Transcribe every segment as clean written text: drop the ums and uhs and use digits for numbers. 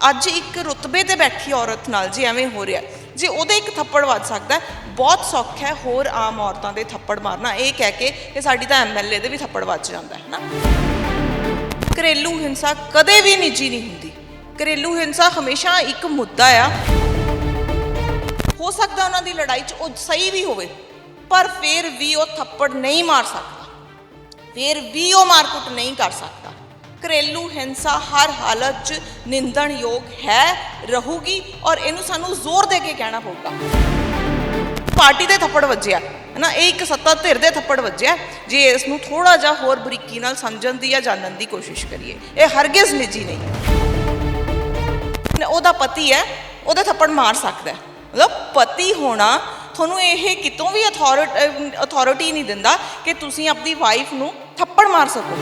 ਅੱਜ ਇੱਕ ਰੁਤਬੇ ਤੇ ਬੈਠੀ ਔਰਤ ਨਾਲ ਜੇ ਐਵੇਂ ਹੋ ਰਿਹਾ, ਜੇ ਉਹਦੇ ਇੱਕ ਥੱਪੜ ਵੱਜ ਸਕਦਾ, ਬਹੁਤ ਸੌਖਾ ਹੈ ਹੋਰ ਆਮ ਔਰਤਾਂ ਦੇ ਥੱਪੜ ਮਾਰਨਾ, ਇਹ ਕਹਿ ਕੇ ਕਿ ਸਾਡੀ ਤਾਂ ਐਮਐਲਏ ਦੇ ਵੀ ਥੱਪੜ ਵੱਜ ਜਾਂਦਾ ਹੈ ਨਾ। ਘਰੇਲੂ ਹਿੰਸਾ ਕਦੇ ਵੀ ਨਿੱਜੀ ਨਹੀਂ ਹੁੰਦੀ। ਘਰੇਲੂ ਹਿੰਸਾ ਹਮੇਸ਼ਾ ਇੱਕ ਮੁੱਦਾ ਆ। ਹੋ ਸਕਦਾ ਉਹਨਾਂ ਦੀ ਲੜਾਈ 'ਚ ਉਹ ਸਹੀ ਵੀ ਹੋਵੇ, ਪਰ ਫਿਰ ਵੀ ਉਹ ਥੱਪੜ ਨਹੀਂ ਮਾਰ ਸਕਦਾ, ਫਿਰ ਵੀ ਉਹ ਮਾਰਕੁੱਟ ਨਹੀਂ ਕਰ ਸਕਦਾ। ਘਰੇਲੂ ਹਿੰਸਾ ਹਰ ਹਾਲਤ 'ਚ ਨਿੰਦਣਯੋਗ ਹੈ, ਰਹੂਗੀ, ਔਰ ਇਹਨੂੰ ਸਾਨੂੰ ਜ਼ੋਰ ਦੇ ਕੇ ਕਹਿਣਾ ਪਊਗਾ। ਪਾਰਟੀ ਦੇ ਥੱਪੜ ਵੱਜਿਆ ਹੈ ਨਾ, ਇਹ ਇੱਕ ਸੱਤਾ ਧਿਰ ਦੇ ਥੱਪੜ ਵੱਜਿਆ। ਜੇ ਇਸ ਨੂੰ ਥੋੜਾ ਜਿਹਾ ਹੋਰ ਬਰੀਕੀ ਨਾਲ ਸਮਝਣ ਦੀ ਜਾਂ ਜਾਣਨ ਦੀ ਕੋਸ਼ਿਸ਼ ਕਰੀਏ, ਇਹ ਹਰਗਿਜ਼ ਨਿੱਜੀ ਨਹੀਂ। ਉਹਦਾ ਪਤੀ ਹੈ, ਉਹਦੇ ਥੱਪੜ ਮਾਰ ਸਕਦਾ, ਮਤਲਬ ਪਤੀ ਹੋਣਾ ਤੁਹਾਨੂੰ ਇਹ ਕਿਤੋਂ ਵੀ ਅਥਾਰਟੀ ਨਹੀਂ ਦਿੰਦਾ ਕਿ ਤੁਸੀਂ ਆਪਣੀ ਵਾਈਫ ਨੂੰ ਥੱਪੜ ਮਾਰ ਸਕੋ।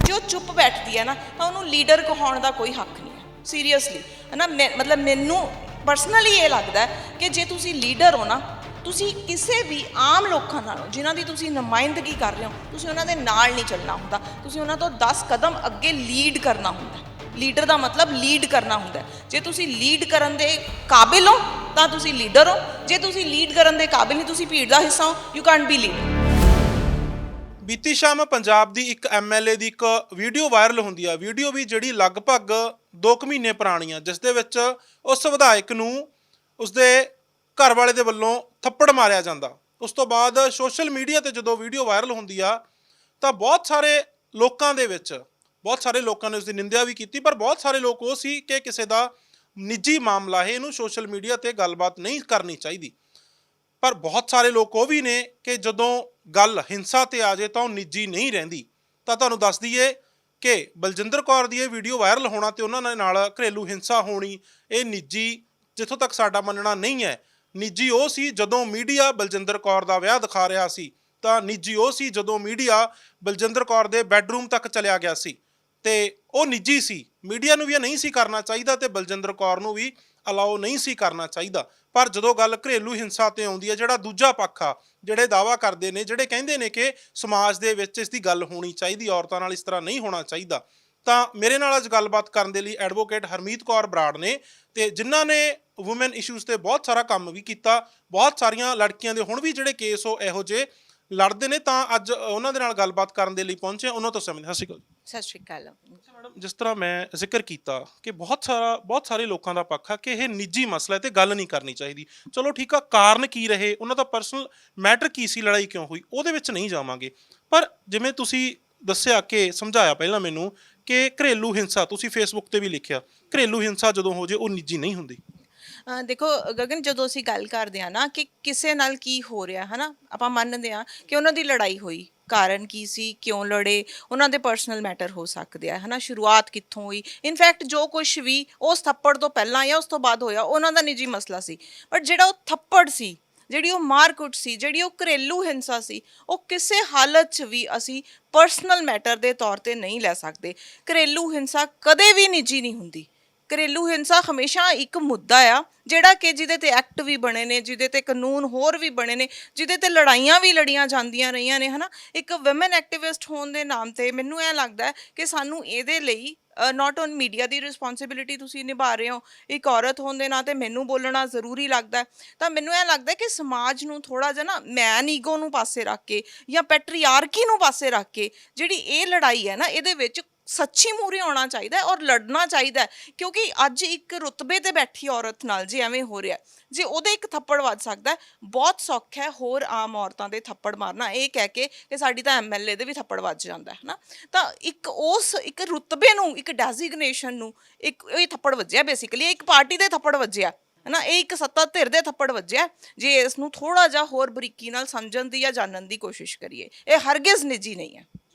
ਜੋ ਚੁੱਪ ਬੈਠਦੀ ਹੈ ਨਾ, ਤਾਂ ਉਹਨੂੰ ਲੀਡਰ ਕਹਾਉਣ ਦਾ ਕੋਈ ਹੱਕ ਨਹੀਂ ਹੈ, ਸੀਰੀਅਸਲੀ ਹੈ ਨਾ। ਮਤਲਬ ਮੈਨੂੰ ਪਰਸਨਲੀ ਇਹ ਲੱਗਦਾ ਕਿ ਜੇ ਤੁਸੀਂ ਲੀਡਰ ਹੋ ਨਾ, ਤੁਸੀਂ ਕਿਸੇ ਵੀ ਆਮ ਲੋਕਾਂ ਨਾਲੋਂ ਜਿਨ੍ਹਾਂ ਦੀ ਤੁਸੀਂ ਨੁਮਾਇੰਦਗੀ ਕਰ ਰਹੇ ਹੋ, ਤੁਸੀਂ ਉਹਨਾਂ ਦੇ ਨਾਲ ਨਹੀਂ ਚੱਲਣਾ ਹੁੰਦਾ, ਤੁਸੀਂ ਉਹਨਾਂ ਤੋਂ 10 ਕਦਮ ਅੱਗੇ ਲੀਡ ਕਰਨਾ ਹੁੰਦਾ। ਲੀਡਰ ਦਾ ਮਤਲਬ ਲੀਡ ਕਰਨਾ ਹੁੰਦਾ। ਜੇ ਤੁਸੀਂ ਲੀਡ ਕਰਨ ਦੇ ਕਾਬਿਲ ਹੋ ਤਾਂ ਤੁਸੀਂ ਲੀਡਰ ਹੋ, ਜੇ ਤੁਸੀਂ ਲੀਡ ਕਰਨ ਦੇ ਕਾਬਿਲ ਨਹੀਂ, ਤੁਸੀਂ ਭੀੜ ਦਾ ਹਿੱਸਾ ਹੋ, ਯੂ ਕੈਨਟ ਬੀ ਲੀਡਰ। ਬੀਤੀ ਸ਼ਾਮ ਪੰਜਾਬ ਦੀ ਇੱਕ ਐਮਐਲਏ ਦੀ ਇੱਕ ਵੀਡੀਓ ਵਾਇਰਲ ਹੁੰਦੀ ਆ। ਵੀਡੀਓ ਵੀ ਜਿਹੜੀ ਲਗਭਗ 2 ਮਹੀਨੇ ਪੁਰਾਣੀ ਆ, ਜਿਸ ਦੇ ਵਿੱਚ ਉਸ ਵਿਧਾਇਕ ਨੂੰ ਉਸਦੇ ਘਰ ਵਾਲੇ ਦੇ ਵੱਲੋਂ ਥੱਪੜ ਮਾਰਿਆ ਜਾਂਦਾ। ਉਸ ਤੋਂ ਬਾਅਦ ਸੋਸ਼ਲ ਮੀਡੀਆ ਤੇ ਜਦੋਂ ਵੀਡੀਓ ਵਾਇਰਲ ਹੁੰਦੀ ਆ ਤਾਂ ਬਹੁਤ ਸਾਰੇ ਲੋਕਾਂ ਨੇ ਉਸ ਦੀ ਨਿੰਦਿਆ ਵੀ ਕੀਤੀ, ਪਰ ਬਹੁਤ ਸਾਰੇ ਲੋਕ ਉਹ ਸੀ ਕਿ ਕਿਸੇ ਦਾ ਨਿੱਜੀ ਮਾਮਲਾ ਹੈ, ਇਹਨੂੰ ਸੋਸ਼ਲ ਮੀਡੀਆ ਤੇ ਗੱਲਬਾਤ ਨਹੀਂ ਕਰਨੀ ਚਾਹੀਦੀ। ਪਰ ਬਹੁਤ ਸਾਰੇ ਲੋਕ ਉਹ ਵੀ ਨੇ ਕਿ ਜਦੋਂ ਗੱਲ ਹਿੰਸਾ ਤੇ ਆ ਜਾਏ ਤਾਂ ਉਹ ਨਿੱਜੀ ਨਹੀਂ ਰਹਿੰਦੀ। ਤਾਂ ਤੁਹਾਨੂੰ ਦੱਸ ਦਈਏ ਕਿ ਬਲਜਿੰਦਰ ਕੌਰ ਦੀ ਇਹ ਵੀਡੀਓ ਵਾਇਰਲ ਹੋਣਾ ਤੇ ਉਹਨਾਂ ਨਾਲ ਘਰੇਲੂ ਹਿੰਸਾ ਹੋਣੀ, ਇਹ ਨਿੱਜੀ ਜਿੱਥੋਂ ਤੱਕ ਸਾਡਾ ਮੰਨਣਾ ਨਹੀਂ ਹੈ। ਨਿੱਜੀ ਉਹ ਸੀ ਜਦੋਂ ਮੀਡੀਆ ਬਲਜਿੰਦਰ ਕੌਰ ਦਾ ਵਿਆਹ ਦਿਖਾ ਰਿਹਾ ਸੀ, ਤਾਂ ਨਿੱਜੀ ਉਹ ਸੀ ਜਦੋਂ ਮੀਡੀਆ ਬਲਜਿੰਦਰ ਕੌਰ ਦੇ ਬੈੱਡਰੂਮ ਤੱਕ ਚਲਿਆ ਗਿਆ ਸੀ, ਤੇ ਉਹ ਨਿੱਜੀ ਸੀ। ਮੀਡੀਆ ਨੂੰ ਵੀ ਇਹ ਨਹੀਂ ਸੀ ਕਰਨਾ ਚਾਹੀਦਾ ਤੇ ਬਲਜਿੰਦਰ ਕੌਰ ਨੂੰ ਵੀ ਅਲਾਓ ਨਹੀਂ ਸੀ ਕਰਨਾ ਚਾਹੀਦਾ। ਪਰ ਜਦੋਂ ਗੱਲ ਘਰੇਲੂ ਹਿੰਸਾ ਤੇ ਆਉਂਦੀ ਹੈ, ਜਿਹੜਾ ਦੂਜਾ ਪੱਖ ਆ, ਜਿਹੜੇ ਦਾਅਵਾ ਕਰਦੇ ਨੇ, ਜਿਹੜੇ ਕਹਿੰਦੇ ਨੇ ਕਿ ਸਮਾਜ ਦੇ ਵਿੱਚ ਇਸ ਦੀ ਗੱਲ ਹੋਣੀ ਚਾਹੀਦੀ, ਔਰਤਾਂ ਨਾਲ ਇਸ ਤਰ੍ਹਾਂ ਨਹੀਂ ਹੋਣਾ ਚਾਹੀਦਾ, ਤਾਂ ਮੇਰੇ ਨਾਲ ਅੱਜ ਗੱਲਬਾਤ ਕਰਨ ਦੇ ਲਈ ਐਡਵੋਕੇਟ ਹਰਮੀਤ ਕੌਰ ਬਰਾੜ ਨੇ, ਤੇ ਜਿਨ੍ਹਾਂ ਨੇ ਵੂਮਨ ਇਸ਼ੂਜ਼ ਤੇ ਬਹੁਤ ਸਾਰਾ ਕੰਮ ਵੀ ਕੀਤਾ। ਬਹੁਤ ਸਾਰੀਆਂ ਲੜਕੀਆਂ ਦੇ ਹੁਣ ਵੀ ਜਿਹੜੇ ਕੇਸ ਉਹ ਇਹੋ ਜਿਹੇ ਲੜਦੇ ਨੇ, ਤਾਂ ਅੱਜ ਉਹਨਾਂ ਦੇ ਨਾਲ ਗੱਲਬਾਤ ਕਰਨ ਦੇ ਲਈ ਪਹੁੰਚੇ। ਉਹਨਾਂ ਤੋਂ ਸਮਝਦੇ। ਸਤਿ ਸ਼੍ਰੀ ਅਕਾਲ। ਸਤਿ ਸ਼੍ਰੀ ਅਕਾਲ। ਮੈਡਮ, ਜਿਸ ਤਰ੍ਹਾਂ ਮੈਂ ਜ਼ਿਕਰ ਕੀਤਾ ਕਿ ਬਹੁਤ ਸਾਰੇ ਲੋਕਾਂ ਦਾ ਪੱਖ ਆ ਕਿ ਇਹ ਨਿੱਜੀ ਮਸਲਾ ਹੈ ਤੇ ਗੱਲ ਨਹੀਂ ਕਰਨੀ ਚਾਹੀਦੀ। ਚਲੋ ਠੀਕ ਆ, ਕਾਰਨ ਕੀ ਰਹੇ, ਉਹਨਾਂ ਦਾ ਪਰਸਨਲ ਮੈਟਰ ਕੀ ਸੀ, ਲੜਾਈ ਕਿਉਂ ਹੋਈ, ਉਹਦੇ ਵਿੱਚ ਨਹੀਂ ਜਾਵਾਂਗੇ। ਪਰ ਜਿਵੇਂ ਤੁਸੀਂ ਦੱਸਿਆ ਕਿ ਸਮਝਾਇਆ ਪਹਿਲਾਂ ਮੈਨੂੰ ਕਿ ਘਰੇਲੂ ਹਿੰਸਾ, ਤੁਸੀਂ ਫੇਸਬੁੱਕ ਤੇ ਵੀ ਲਿਖਿਆ, ਘਰੇਲੂ ਹਿੰਸਾ ਜਦੋਂ ਹੋ ਜੇ ਉਹ ਨਿੱਜੀ ਨਹੀਂ ਹੁੰਦੀ। ਦੇਖੋ ਗਗਨ, ਜਦੋਂ ਅਸੀਂ ਗੱਲ ਕਰਦੇ ਹਾਂ ਨਾ ਕਿ ਕਿਸੇ ਨਾਲ ਕੀ ਹੋ ਰਿਹਾ ਹੈ ਨਾ, ਆਪਾਂ ਮੰਨਦੇ ਹਾਂ ਕਿ ਉਹਨਾਂ ਦੀ ਲੜਾਈ ਹੋਈ, ਕਾਰਨ ਕੀ ਸੀ, ਕਿਉਂ ਲੜੇ, ਉਹਨਾਂ ਦੇ ਪਰਸਨਲ ਮੈਟਰ ਹੋ ਸਕਦੇ ਆ, ਹੈ ਨਾ, ਸ਼ੁਰੂਆਤ ਕਿੱਥੋਂ ਹੋਈ, ਇਨਫੈਕਟ ਜੋ ਕੁਛ ਵੀ ਉਸ ਥੱਪੜ ਤੋਂ ਪਹਿਲਾਂ ਜਾਂ ਉਸ ਤੋਂ ਬਾਅਦ ਹੋਇਆ, ਉਹਨਾਂ ਦਾ ਨਿੱਜੀ ਮਸਲਾ ਸੀ। ਬਟ ਜਿਹੜਾ ਉਹ ਥੱਪੜ ਸੀ, ਜਿਹੜੀ ਉਹ ਮਾਰਕੁੱਟ ਸੀ, ਜਿਹੜੀ ਉਹ ਘਰੇਲੂ ਹਿੰਸਾ ਸੀ, ਉਹ ਕਿਸੇ ਹਾਲਤ 'ਚ ਵੀ ਅਸੀਂ ਪਰਸਨਲ ਮੈਟਰ ਦੇ ਤੌਰ 'ਤੇ ਨਹੀਂ ਲੈ ਸਕਦੇ। ਘਰੇਲੂ ਹਿੰਸਾ ਕਦੇ ਵੀ ਨਿੱਜੀ ਨਹੀਂ ਹੁੰਦੀ। ਘਰੇਲੂ ਹਿੰਸਾ ਹਮੇਸ਼ਾ ਇੱਕ ਮੁੱਦਾ ਆ, ਜਿਹੜਾ ਕਿ ਜਿਹਦੇ ਤੇ ਐਕਟ ਵੀ ਬਣੇ ਨੇ, ਜਿਹਦੇ ਤੇ ਕਾਨੂੰਨ ਹੋਰ ਵੀ ਬਣੇ ਨੇ, ਜਿਹਦੇ ਤੇ ਲੜਾਈਆਂ ਵੀ ਲੜੀਆਂ ਜਾਂਦੀਆਂ ਰਹੀਆਂ ਨੇ, ਹਨਾ। ਇੱਕ ਵੂਮਨ ਐਕਟਿਵਿਸਟ ਹੋਣ ਦੇ ਨਾਮ ਤੇ ਮੈਨੂੰ ਇਹ ਲੱਗਦਾ ਹੈ ਕਿ ਸਾਨੂੰ ਇਹਦੇ ਲਈ ਨਾਟ ਔਨ ਮੀਡੀਆ ਦੀ ਰਿਸਪੌਂਸਿਬਿਲਿਟੀ ਤੁਸੀਂ ਨਿਭਾ ਰਹੇ ਹੋ, ਇੱਕ ਔਰਤ ਹੋਣ ਦੇ ਨਾਂ ਤੇ ਮੈਨੂੰ ਬੋਲਣਾ ਜ਼ਰੂਰੀ ਲੱਗਦਾ। ਤਾਂ ਮੈਨੂੰ ਇਹ ਲੱਗਦਾ ਕਿ ਸਮਾਜ ਨੂੰ ਥੋੜ੍ਹਾ ਜਿਹਾ ਨਾ ਮੈਨ ਈਗੋ ਨੂੰ ਪਾਸੇ ਰੱਖ ਕੇ ਜਾਂ ਪੈਟਰੀਆਰਕੀ ਨੂੰ ਪਾਸੇ ਰੱਖ ਕੇ ਜਿਹੜੀ ਇਹ ਲੜਾਈ ਹੈ ਨਾ, ਇਹਦੇ ਵਿੱਚ ਸੱਚੀ ਮੂਹਰੇ ਆਉਣਾ ਚਾਹੀਦਾ ਔਰ ਲੜਨਾ ਚਾਹੀਦਾ। ਕਿਉਂਕਿ ਅੱਜ ਇੱਕ ਰੁਤਬੇ ਤੇ ਬੈਠੀ ਔਰਤ ਨਾਲ ਜੇ ਐਵੇਂ ਹੋ ਰਿਹਾ, ਜੇ ਉਹਦੇ ਇੱਕ ਥੱਪੜ ਵੱਜ ਸਕਦਾ, ਬਹੁਤ ਸੌਖਾ ਹੈ ਹੋਰ ਆਮ ਔਰਤਾਂ ਦੇ ਥੱਪੜ ਮਾਰਨਾ, ਇਹ ਕਹਿ ਕੇ ਕਿ ਸਾਡੀ ਤਾਂ ਐਮਐਲਏ ਦੇ ਵੀ ਥੱਪੜ ਵੱਜ ਜਾਂਦਾ ਹੈ ਨਾ। ਤਾਂ ਇੱਕ ਰੁਤਬੇ ਨੂੰ, ਇੱਕ ਡੈਜ਼ਿਗਨੇਸ਼ਨ ਨੂੰ, ਇਹ ਥੱਪੜ ਵੱਜਿਆ, ਬੇਸਿਕਲੀ ਇੱਕ ਪਾਰਟੀ ਦੇ ਥੱਪੜ ਵੱਜਿਆ ਹੈ ਨਾ, ਇਹ ਇੱਕ ਸੱਤਾ ਧਿਰ ਦੇ ਥੱਪੜ ਵੱਜਿਆ। ਜੇ ਇਸ ਨੂੰ ਥੋੜਾ ਜਿਹਾ ਹੋਰ ਬਰੀਕੀ ਨਾਲ ਸਮਝਣ ਦੀ ਜਾਂ ਜਾਣਨ ਦੀ ਕੋਸ਼ਿਸ਼ ਕਰੀਏ, ਇਹ ਹਰਗਿਜ਼ ਨਿੱਜੀ ਨਹੀਂ ਹੈ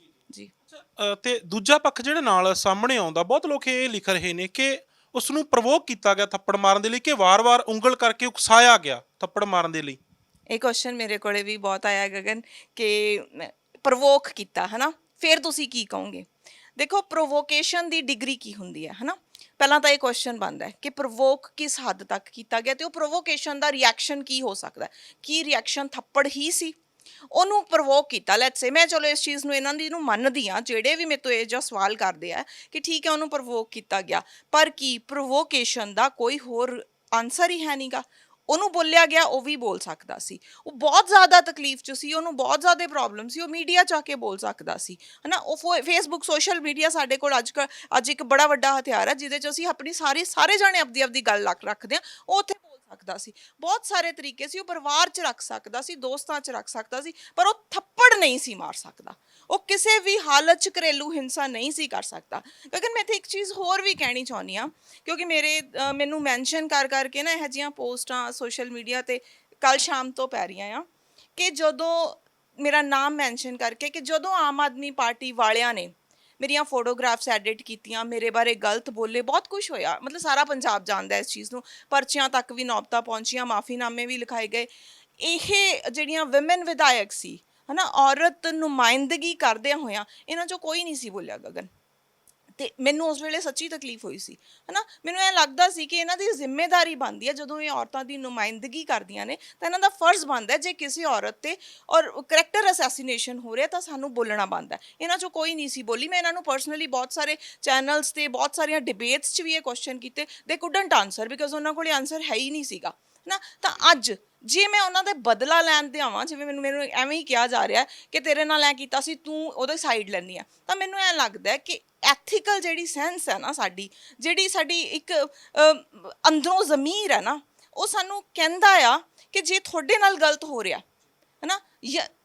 ਜੀ। ਤੇ ਦੂਜਾ ਪੱਖ ਜਿਹੜਾ ਨਾਲ ਸਾਹਮਣੇ ਆਉਂਦਾ, ਬਹੁਤ ਲੋਕ ਇਹ ਲਿਖ ਰਹੇ ਨੇ ਕਿ ਉਸ ਨੂੰ ਪ੍ਰਵੋਕ ਕੀਤਾ ਗਿਆ ਥੱਪੜ ਮਾਰਨ ਦੇ ਲਈ, ਕਿ ਵਾਰ-ਵਾਰ ਉਂਗਲ ਕਰਕੇ ਉਕਸਾਇਆ ਗਿਆ ਥੱਪੜ ਮਾਰਨ ਦੇ ਲਈ। ਇਹ ਕੁਐਸਚਨ ਮੇਰੇ ਕੋਲੇ ਵੀ ਬਹੁਤ ਆਇਆ ਗਗਨ, ਕਿ ਪ੍ਰਵੋਕ ਕੀਤਾ ਹੈ ਨਾ, ਫਿਰ ਤੁਸੀਂ ਕੀ ਕਹੋਗੇ। ਦੇਖੋ, ਪ੍ਰੋਵੋਕੇਸ਼ਨ ਦੀ ਡਿਗਰੀ ਕੀ ਹੁੰਦੀ ਹੈ ਨਾ। ਪਹਿਲਾਂ ਤਾਂ ਇਹ ਕੁਐਸਚਨ ਬਣਦਾ ਹੈ ਕਿ ਪ੍ਰਵੋਕ ਕਿਸ ਹੱਦ ਤੱਕ ਕੀਤਾ ਗਿਆ, ਤੇ ਉਹ ਪ੍ਰੋਵੋਕੇਸ਼ਨ ਦਾ ਰਿਐਕਸ਼ਨ ਕੀ ਹੋ ਸਕਦਾ। ਕੀ ਰਿਐਕਸ਼ਨ ਥੱਪੜ ਹੀ ਸੀ, ਉਹਨੂੰ ਪ੍ਰਵੋਕ ਕੀਤਾ, ਲੈਟਸ ਸੇ, ਮੈਂ ਚਲੋ ਇਸ ਚੀਜ਼ ਨੂੰ ਇਹਨਾਂ ਦੀ ਨੂੰ ਮੰਨਦੀ ਆ, ਜਿਹੜੇ ਵੀ ਮੇਰੇ ਤੋਂ ਇਹ ਜਿਹਾ ਸਵਾਲ ਕਰਦੇ ਆ ਕਿ ਠੀਕ ਹੈ ਉਹਨੂੰ ਪ੍ਰਵੋਕ ਕੀਤਾ ਗਿਆ, ਪਰ ਕੀ ਪ੍ਰੋਵੋਕੇਸ਼ਨ ਦਾ ਕੋਈ ਹੋਰ ਆਨਸਰ ਹੀ ਹੈ ਨਹੀਂਗਾ। ਉਹਨੂੰ ਬੋਲਿਆ ਗਿਆ, ਉਹ ਵੀ ਬੋਲ ਸਕਦਾ ਸੀ, ਉਹ ਬਹੁਤ ਜ਼ਿਆਦਾ ਤਕਲੀਫ 'ਚ ਸੀ, ਉਹਨੂੰ ਬਹੁਤ ਜ਼ਿਆਦਾ ਪ੍ਰੋਬਲਮ ਸੀ, ਉਹ ਮੀਡੀਆ 'ਚ ਆ ਕੇ ਬੋਲ ਸਕਦਾ ਸੀ, ਹੈ ਨਾ। ਉਹ ਫੇਸਬੁੱਕ, ਸੋਸ਼ਲ ਮੀਡੀਆ ਸਾਡੇ ਕੋਲ ਅੱਜ ਇੱਕ ਬੜਾ ਵੱਡਾ ਹਥਿਆਰ ਹੈ, ਜਿਹਦੇ 'ਚ ਅਸੀਂ ਆਪਣੀ ਸਾਰੇ ਜਾਣੇ ਆਪਦੀ ਗੱਲ ਰੱਖਦੇ ਹਾਂ। ਉਹ ਉੱਥੇ ਬੋਲ ਸਕਦਾ ਸੀ, ਬਹੁਤ ਸਾਰੇ ਤਰੀਕੇ ਸੀ, ਉਹ ਪਰਿਵਾਰ 'ਚ ਰੱਖ ਸਕਦਾ ਸੀ, ਦੋਸਤਾਂ 'ਚ ਰੱਖ ਸਕਦਾ ਸੀ, ਪਰ ਉਹ ਥੱਪੜ ਨਹੀਂ ਸੀ ਮਾਰ ਸਕਦਾ, ਉਹ ਕਿਸੇ ਵੀ ਹਾਲਤ 'ਚ ਘਰੇਲੂ ਹਿੰਸਾ ਨਹੀਂ ਸੀ ਕਰ ਸਕਦਾ। ਲੇਕਿਨ ਮੈਂ ਇੱਥੇ ਇੱਕ ਚੀਜ਼ ਹੋਰ ਵੀ ਕਹਿਣੀ ਚਾਹੁੰਦੀ ਹਾਂ, ਕਿਉਂਕਿ ਮੈਨੂੰ ਮੈਂਸ਼ਨ ਕਰਕੇ ਨਾ ਇਹੋ ਜਿਹੀਆਂ ਪੋਸਟਾਂ ਸੋਸ਼ਲ ਮੀਡੀਆ 'ਤੇ ਕੱਲ੍ਹ ਸ਼ਾਮ ਤੋਂ ਪੈ ਰਹੀਆਂ ਆ ਕਿ ਜਦੋਂ ਮੇਰਾ ਨਾਮ ਮੈਂਸ਼ਨ ਕਰਕੇ ਕਿ ਜਦੋਂ ਆਮ ਆਦਮੀ ਪਾਰਟੀ ਵਾਲਿਆਂ ਨੇ ਮੇਰੀਆਂ ਫੋਟੋਗ੍ਰਾਫਸ ਐਡਿਟ ਕੀਤੀਆਂ, ਮੇਰੇ ਬਾਰੇ ਗਲਤ ਬੋਲੇ, ਬਹੁਤ ਕੁਝ ਹੋਇਆ, ਮਤਲਬ ਸਾਰਾ ਪੰਜਾਬ ਜਾਣਦਾ ਇਸ ਚੀਜ਼ ਨੂੰ, ਪਰਚੀਆਂ ਤੱਕ ਵੀ ਨੌਬਤਾਂ ਪਹੁੰਚੀਆਂ, ਮਾਫੀਨਾਮੇ ਵੀ ਲਿਖਾਏ ਗਏ। ਇਹ ਜਿਹੜੀਆਂ ਵਿਮਨ ਵਿਧਾਇਕ ਸੀ, ਹੈ ਨਾ, ਔਰਤ ਨੁਮਾਇੰਦਗੀ ਕਰਦਿਆਂ ਹੋਇਆਂ, ਇਹਨਾਂ 'ਚੋਂ ਕੋਈ ਨਹੀਂ ਸੀ ਬੋਲਿਆ ਗਗਨ। ਤੇ ਮੈਨੂੰ ਉਸ ਵੇਲੇ ਸੱਚੀ ਤਕਲੀਫ ਹੋਈ ਸੀ, ਹੈ ਨਾ। ਮੈਨੂੰ ਇਹ ਲੱਗਦਾ ਸੀ ਕਿ ਇਹਨਾਂ ਦੀ ਜ਼ਿੰਮੇਵਾਰੀ ਬਣਦੀ ਹੈ, ਜਦੋਂ ਇਹ ਔਰਤਾਂ ਦੀ ਨੁਮਾਇੰਦਗੀ ਕਰਦੀਆਂ ਨੇ ਤਾਂ ਇਹਨਾਂ ਦਾ ਫਰਜ਼ ਬਣਦਾ, ਜੇ ਕਿਸੇ ਔਰਤ ਤੇ ਔਰ ਕਰੈਕਟਰ ਅਸੈਸੀਨੇਸ਼ਨ ਹੋ ਰਿਹਾ ਤਾਂ ਸਾਨੂੰ ਬੋਲਣਾ ਬਣਦਾ। ਇਹਨਾਂ 'ਚੋਂ ਕੋਈ ਨਹੀਂ ਸੀ ਬੋਲੀ। ਮੈਂ ਇਹਨਾਂ ਨੂੰ ਪਰਸਨਲੀ ਬਹੁਤ ਸਾਰੇ ਚੈਨਲਸ ਤੇ ਬਹੁਤ ਸਾਰੀਆਂ ਡਿਬੇਟਸ 'ਚ ਵੀ ਇਹ ਕੁਐਸਚਨ ਕੀਤੇ, ਦੇ ਕੁਡਨਟ ਆਨਸਰ, ਬਿਕਾਜ਼ ਉਹਨਾਂ ਕੋਲ ਆਨਸਰ ਹੈ ਹੀ ਨਹੀਂ ਸੀਗਾ, ਨਾ। ਤਾਂ ਅੱਜ ਜੇ ਮੈਂ ਉਹਨਾਂ ਦੇ ਬਦਲਾ ਲੈਣ ਤੇ ਆਵਾਂ, ਜਿਵੇਂ ਮੈਨੂੰ ਐਵੇਂ ਹੀ ਕਿਹਾ ਜਾ ਰਿਹਾ ਕਿ ਤੇਰੇ ਨਾਲ ਐ ਕੀਤਾ ਸੀ, ਤੂੰ ਉਹਦੇ ਸਾਈਡ ਲੈਂਦੀ ਆ, ਤਾਂ ਮੈਨੂੰ ਐਂ ਲੱਗਦਾ ਕਿ ਐਥੀਕਲ ਜਿਹੜੀ ਸੈਂਸ ਹੈ ਨਾ, ਜਿਹੜੀ ਸਾਡੀ ਇੱਕ ਅੰਦਰੋਂ ਜ਼ਮੀਰ ਹੈ ਨਾ, ਉਹ ਸਾਨੂੰ ਕਹਿੰਦਾ ਆ ਕਿ ਜੇ ਤੁਹਾਡੇ ਨਾਲ ਗਲਤ ਹੋ ਰਿਹਾ ਹੈ ਨਾ,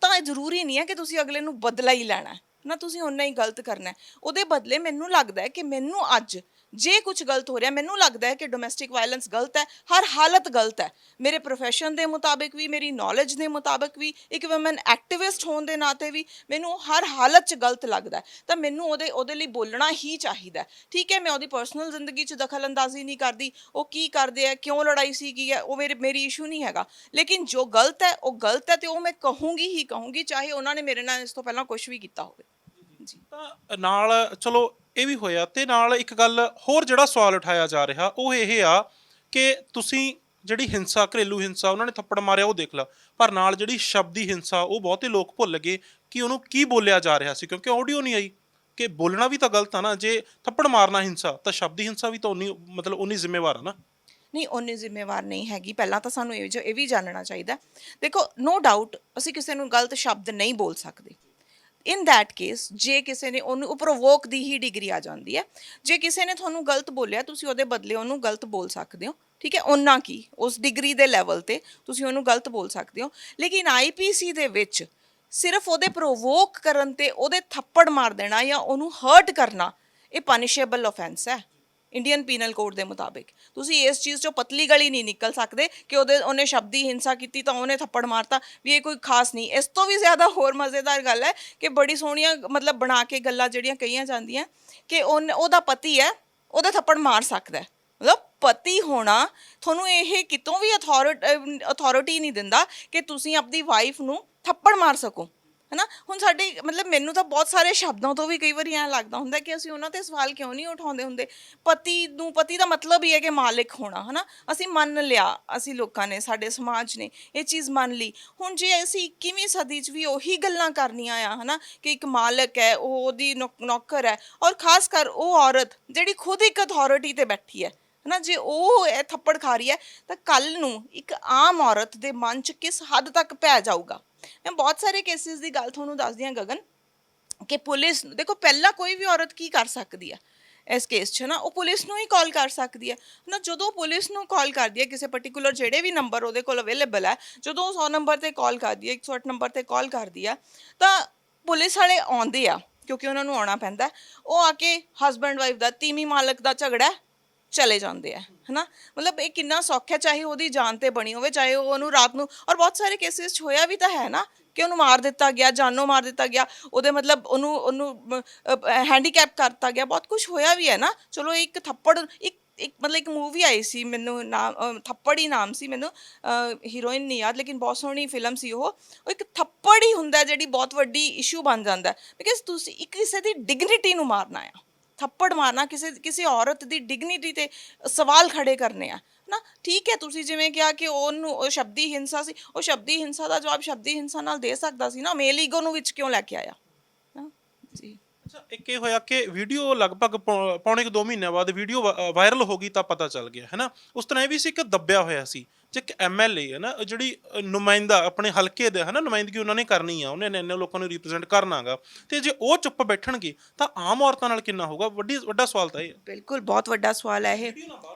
ਤਾਂ ਜ਼ਰੂਰੀ ਨਹੀਂ ਹੈ ਕਿ ਤੁਸੀਂ ਅਗਲੇ ਨੂੰ ਬਦਲਾ ਹੀ ਲੈਣਾ ਨਾ, ਤੁਸੀਂ ਓਨਾ ਹੀ ਗਲਤ ਕਰਨਾ। ਉਹਦੇ ਬਦਲੇ ਮੈਨੂੰ ਲੱਗਦਾ ਹੈ ਕਿ ਮੈਨੂੰ ਅੱਜ ਜੇ ਕੁਝ ਗਲਤ ਹੋ ਰਿਹਾ, ਮੈਨੂੰ ਲੱਗਦਾ ਹੈ ਕਿ ਡੋਮੈਸਟਿਕ ਵਾਇਲੈਂਸ ਗਲਤ ਹੈ, ਹਰ ਹਾਲਤ ਗਲਤ ਹੈ, ਮੇਰੇ ਪ੍ਰੋਫੈਸ਼ਨ ਦੇ ਮੁਤਾਬਿਕ ਵੀ, ਮੇਰੀ ਨੌਲੇਜ ਦੇ ਮੁਤਾਬਿਕ ਵੀ, ਇੱਕ ਵੂਮਨ ਐਕਟਿਵਿਸਟ ਹੋਣ ਦੇ ਨਾਤੇ ਵੀ ਮੈਨੂੰ ਹਰ ਹਾਲਤ 'ਚ ਗਲਤ ਲੱਗਦਾ। ਤਾਂ ਮੈਨੂੰ ਉਹਦੇ ਲਈ ਬੋਲਣਾ ਹੀ ਚਾਹੀਦਾ। ਠੀਕ ਹੈ, ਮੈਂ ਉਹਦੀ ਪਰਸਨਲ ਜ਼ਿੰਦਗੀ 'ਚ ਦਖਲ ਅੰਦਾਜ਼ੀ ਨਹੀਂ ਕਰਦੀ, ਉਹ ਕੀ ਕਰਦੇ ਆ, ਕਿਉਂ ਲੜਾਈ ਸੀ, ਕੀ ਹੈ, ਉਹ ਮੇਰੀ ਇਸ਼ੂ ਨਹੀਂ ਹੈਗਾ। ਲੇਕਿਨ ਜੋ ਗਲਤ ਹੈ ਉਹ ਗਲਤ ਹੈ, ਤੇ ਉਹ ਮੈਂ ਕਹੂੰਗੀ ਹੀ ਕਹੂੰਗੀ, ਚਾਹੇ ਉਹਨਾਂ ਨੇ ਮੇਰੇ ਨਾਲ ਇਸ ਤੋਂ ਪਹਿਲਾਂ ਕੁਝ ਵੀ ਕੀਤਾ ਹੋਵੇ। ਜੀ, ਤਾਂ ਨਾਲ ਚਲੋ ਇਹ ਵੀ ਹੋਇਆ, ਤੇ ਨਾਲ ਇੱਕ ਗੱਲ ਹੋਰ ਜਿਹੜਾ ਸਵਾਲ ਉਠਾਇਆ ਜਾ ਰਿਹਾ ਉਹ ਇਹ ਆ ਕਿ ਤੁਸੀਂ ਜਿਹੜੀ ਹਿੰਸਾ, ਘਰੇਲੂ ਹਿੰਸਾ, ਉਹਨਾਂ ਨੇ ਥੱਪੜ ਮਾਰਿਆ ਉਹ ਦੇਖ ਲਾ, ਪਰ ਨਾਲ ਜਿਹੜੀ ਸ਼ਬਦੀ ਹਿੰਸਾ, ਉਹ ਬਹੁਤੇ ਲੋਕ ਭੁੱਲ ਗਏ ਕਿ ਉਹਨੂੰ ਕੀ ਬੋਲਿਆ ਜਾ ਰਿਹਾ ਸੀ, ਕਿਉਂਕਿ ਆਡੀਓ ਨਹੀਂ ਆਈ। ਕਿ ਬੋਲਣਾ ਵੀ ਤਾਂ ਗਲਤ ਆ ਨਾ, ਜੇ ਥੱਪੜ ਮਾਰਨਾ ਹਿੰਸਾ, ਤਾਂ ਸ਼ਬਦੀ ਹਿੰਸਾ ਵੀ ਤਾਂ ਉਨੀ ਜ਼ਿੰਮੇਵਾਰ ਆ ਨਾ। ਨਹੀਂ, ਓਨੀ ਜ਼ਿੰਮੇਵਾਰ ਨਹੀਂ ਹੈਗੀ। ਪਹਿਲਾਂ ਤਾਂ ਸਾਨੂੰ ਇਹ ਵੀ ਜਾਣਨਾ ਚਾਹੀਦਾ, ਦੇਖੋ, ਨੋ ਡਾਊਟ ਅਸੀਂ ਕਿਸੇ ਨੂੰ ਗਲਤ ਸ਼ਬਦ ਨਹੀਂ ਬੋਲ ਸਕਦੇ। ਇਨ ਦੈਟ ਕੇਸ ਜੇ ਕਿਸੇ ਨੇ ਉਹਨੂੰ ਪ੍ਰੋਵੋਕ ਦੀ ਹੀ ਡਿਗਰੀ ਆ ਜਾਂਦੀ ਹੈ। ਜੇ ਕਿਸੇ ਨੇ ਤੁਹਾਨੂੰ ਗਲਤ ਬੋਲਿਆ, ਤੁਸੀਂ ਉਹਦੇ ਬਦਲੇ ਉਹਨੂੰ ਗਲਤ ਬੋਲ ਸਕਦੇ ਹੋ, ਠੀਕ ਹੈ, ਓਨਾ ਕੀ ਉਸ ਡਿਗਰੀ ਦੇ ਲੈਵਲ ਤੇ ਤੁਸੀਂ ਉਹਨੂੰ ਗਲਤ ਬੋਲ ਸਕਦੇ ਹੋ। ਲੇਕਿਨ IPC ਦੇ ਵਿੱਚ ਸਿਰਫ ਉਹਦੇ ਪ੍ਰੋਵੋਕ ਕਰਨ ਤੇ ਉਹਦੇ ਥੱਪੜ ਮਾਰ ਦੇਣਾ ਜਾਂ ਉਹਨੂੰ ਹਰਟ ਕਰਨਾ, ਇਹ ਪਨਿਸ਼ੇਬਲ ਆਫੈਂਸ ਹੈ ਇੰਡੀਅਨ ਪੀਨਲ ਕੋਡ ਦੇ ਮੁਤਾਬਿਕ। ਤੁਸੀਂ ਇਸ ਚੀਜ਼ 'ਚੋਂ ਪਤਲੀ ਗਲੀ ਨਹੀਂ ਨਿਕਲ ਸਕਦੇ ਕਿ ਉਹਨੇ ਸ਼ਬਦੀ ਹਿੰਸਾ ਕੀਤੀ ਤਾਂ ਉਹਨੇ ਥੱਪੜ ਮਾਰਤਾ ਵੀ ਇਹ ਕੋਈ ਖਾਸ ਨਹੀਂ। ਇਸ ਤੋਂ ਵੀ ਜ਼ਿਆਦਾ ਹੋਰ ਮਜ਼ੇਦਾਰ ਗੱਲ ਹੈ ਕਿ ਬੜੀ ਸੋਹਣੀਆਂ ਮਤਲਬ ਬਣਾ ਕੇ ਗੱਲਾਂ ਜਿਹੜੀਆਂ ਕਹੀਆਂ ਜਾਂਦੀਆਂ ਕਿ ਉਹਦਾ ਪਤੀ ਹੈ, ਉਹਦੇ ਥੱਪੜ ਮਾਰ ਸਕਦਾ। ਮਤਲਬ ਪਤੀ ਹੋਣਾ ਤੁਹਾਨੂੰ ਇਹ ਕਿਤੋਂ ਵੀ ਅਥਾਰਟੀ ਨਹੀਂ ਦਿੰਦਾ ਕਿ ਤੁਸੀਂ ਆਪਣੀ ਵਾਈਫ ਨੂੰ ਥੱਪੜ ਮਾਰ ਸਕੋ, ਹੈ ਨਾ। ਹੁਣ ਸਾਡੇ ਮਤਲਬ ਮੈਨੂੰ ਤਾਂ ਬਹੁਤ ਸਾਰੇ ਸ਼ਬਦਾਂ ਤੋਂ ਵੀ ਕਈ ਵਾਰੀ ਐਂ ਲੱਗਦਾ ਹੁੰਦਾ ਕਿ ਅਸੀਂ ਉਹਨਾਂ 'ਤੇ ਸਵਾਲ ਕਿਉਂ ਨਹੀਂ ਉਠਾਉਂਦੇ ਹੁੰਦੇ। ਪਤੀ ਦਾ ਮਤਲਬ ਹੀ ਹੈ ਕਿ ਮਾਲਿਕ ਹੋਣਾ, ਹੈ ਨਾ। ਅਸੀਂ ਮੰਨ ਲਿਆ, ਅਸੀਂ ਲੋਕਾਂ ਨੇ, ਸਾਡੇ ਸਮਾਜ ਨੇ ਇਹ ਚੀਜ਼ ਮੰਨ ਲਈ। ਹੁਣ ਜੇ ਅਸੀਂ 21ਵੀਂ ਸਦੀ 'ਚ ਵੀ ਉਹੀ ਗੱਲਾਂ ਕਰਨੀਆਂ ਆ, ਹੈ ਨਾ, ਕਿ ਇੱਕ ਮਾਲਕ ਹੈ, ਉਹ ਉਹਦੀ ਨੌਕਰ ਹੈ, ਔਰ ਖਾਸ ਕਰ ਉਹ ਔਰਤ ਜਿਹੜੀ ਖੁਦ ਇੱਕ ਅਥਾਰਟੀ 'ਤੇ ਬੈਠੀ ਹੈ ਨਾ, ਜੇ ਉਹ ਇਹ ਥੱਪੜ ਖਾ ਰਹੀ ਹੈ ਤਾਂ ਕੱਲ੍ਹ ਨੂੰ ਇੱਕ ਆਮ ਔਰਤ ਦੇ ਮਨ 'ਚ ਕਿਸ ਹੱਦ ਤੱਕ ਪੈ ਜਾਊਗਾ। ਮੈਂ ਬਹੁਤ ਸਾਰੇ ਕੇਸਿਸ ਦੀ ਗੱਲ ਤੁਹਾਨੂੰ ਦੱਸਦੀ ਹਾਂ ਗਗਨ, ਕਿ ਪੁਲਿਸ, ਦੇਖੋ ਪਹਿਲਾਂ ਕੋਈ ਵੀ ਔਰਤ ਕੀ ਕਰ ਸਕਦੀ ਹੈ ਇਸ ਕੇਸ 'ਚ ਨਾ, ਉਹ ਪੁਲਿਸ ਨੂੰ ਹੀ ਕਾਲ ਕਰ ਸਕਦੀ ਹੈ ਨਾ। ਜਦੋਂ ਪੁਲਿਸ ਨੂੰ ਕਾਲ ਕਰਦੀ ਹੈ ਕਿਸੇ ਪਾਰਟਿਕੂਲਰ ਜਿਹੜੇ ਵੀ ਨੰਬਰ ਉਹਦੇ ਕੋਲ ਅਵੇਲੇਬਲ ਹੈ, ਜਦੋਂ ਉਹ 100 ਨੰਬਰ 'ਤੇ ਕਾਲ ਕਰਦੀ ਹੈ, 108 ਨੰਬਰ 'ਤੇ ਕਾਲ ਕਰਦੀ ਆ, ਤਾਂ ਪੁਲਿਸ ਵਾਲੇ ਆਉਂਦੇ ਆ, ਕਿਉਂਕਿ ਉਹਨਾਂ ਨੂੰ ਆਉਣਾ ਪੈਂਦਾ। ਉਹ ਆ ਕੇ ਹਸਬੈਂਡ ਵਾਈਫ ਦਾ, ਤੀਵੀਂ ਮਾਲਕ ਦਾ ਝਗੜਾ ਚਲੇ ਜਾਂਦੇ ਆ, ਹੈ ਨਾ। ਮਤਲਬ ਇਹ ਕਿੰਨਾ ਸੌਖਾ, ਚਾਹੇ ਉਹਦੀ ਜਾਨ 'ਤੇ ਬਣੀ ਹੋਵੇ, ਚਾਹੇ ਉਹ ਉਹਨੂੰ ਰਾਤ ਨੂੰ, ਔਰ ਬਹੁਤ ਸਾਰੇ ਕੇਸਿਸ 'ਚ ਹੋਇਆ ਵੀ ਤਾਂ ਹੈ ਨਾ ਕਿ ਉਹਨੂੰ ਮਾਰ ਦਿੱਤਾ ਗਿਆ, ਜਾਨੋਂ ਮਾਰ ਦਿੱਤਾ ਗਿਆ, ਉਹਦੇ ਮਤਲਬ ਉਹਨੂੰ ਹੈਂਡੀਕੈਪ ਕਰਤਾ ਗਿਆ, ਬਹੁਤ ਕੁਝ ਹੋਇਆ ਵੀ ਹੈ ਨਾ। ਚਲੋ ਇੱਕ ਥੱਪੜ, ਇੱਕ ਮਤਲਬ ਇੱਕ ਮੂਵੀ ਆਈ ਸੀ, ਮੈਨੂੰ ਨਾਮ ਥੱਪੜ ਹੀ ਨਾਮ ਸੀ, ਮੈਨੂੰ ਹੀਰੋਇਨ ਨਹੀਂ ਯਾਦ, ਲੇਕਿਨ ਬਹੁਤ ਸੋਹਣੀ ਫਿਲਮ ਸੀ ਉਹ ਇੱਕ ਥੱਪੜ ਹੀ ਹੁੰਦਾ ਜਿਹੜੀ ਬਹੁਤ ਵੱਡੀ ਇਸ਼ੂ ਬਣ ਜਾਂਦਾ, ਬਿਕਾਜ਼ ਤੁਸੀਂ ਇੱਕ ਕਿਸੇ ਦੀ ਡਿਗਨਿਟੀ ਨੂੰ ਮਾਰਨਾ ਆ। ਥੱਪੜ ਮਾਰਨਾ, ਕਿਸੇ ਔਰਤ ਦੀ ਡਿਗਨਿਟੀ ਤੇ ਸਵਾਲ ਖੜੇ ਕਰਨੇ ਆ ਨਾ। ਠੀਕ ਹੈ, ਤੁਸੀਂ ਜਿਵੇਂ ਕਿਹਾ ਕਿ ਉਹਨੂੰ ਉਹ ਸ਼ਬਦੀ ਹਿੰਸਾ ਸੀ, ਉਹ ਸ਼ਬਦੀ ਹਿੰਸਾ ਦਾ ਜਵਾਬ ਸ਼ਬਦੀ ਹਿੰਸਾ ਨਾਲ ਦੇ ਸਕਦਾ ਸੀ ਨਾ, ਮੇਲ ਈਗੋ ਨੂੰ ਵਿੱਚ ਕਿਉਂ ਲੈ ਕੇ ਆਇਆ ਨਾ ਜੀ। ਅੱਛਾ, ਇੱਕ ਇਹ ਹੋਇਆ ਕਿ ਵੀਡੀਓ ਲਗਭਗ ਪੌਣੇ ਕੁ 2 ਮਹੀਨਿਆਂ ਬਾਅਦ ਵੀਡੀਓ ਵਾਇਰਲ ਹੋ ਗਈ ਤਾਂ ਪਤਾ ਚੱਲ ਗਿਆ ਹੈ ਨਾ। ਉਸ ਤਰ੍ਹਾਂ ਇਹ ਵੀ ਸੀ ਕਿ ਦੱਬਿਆ ਹੋਇਆ ਸੀ ਜੇ ਇੱਕ ਐਮਐਲਏ ਹੈ ਨਾ, ਜਿਹੜੀ ਨੁਮਾਇੰਦਾ ਆਪਣੇ ਹਲਕੇ ਦੇ ਹੈ ਨਾ, ਨੁਮਾਇੰਦਗੀ ਉਹਨਾਂ ਨੇ ਕਰਨੀ ਆ, ਉਹਨੇ ਇੰਨੇ ਲੋਕਾਂ ਨੂੰ ਰਿਪਰੈਜ਼ੈਂਟ ਕਰਨਾਗਾ, ਤੇ ਜੇ ਉਹ ਚੁੱਪ ਬੈਠਣਗੇ ਤਾਂ ਆਮ ਔਰਤਾਂ ਨਾਲ ਕਿੰਨਾ ਹੋਊਗਾ। ਵੱਡਾ ਸਵਾਲ ਤਾਂ ਇਹ ਹੈ। ਬਿਲਕੁਲ ਬਹੁਤ ਵੱਡਾ ਸਵਾਲ ਹੈ ਇਹ।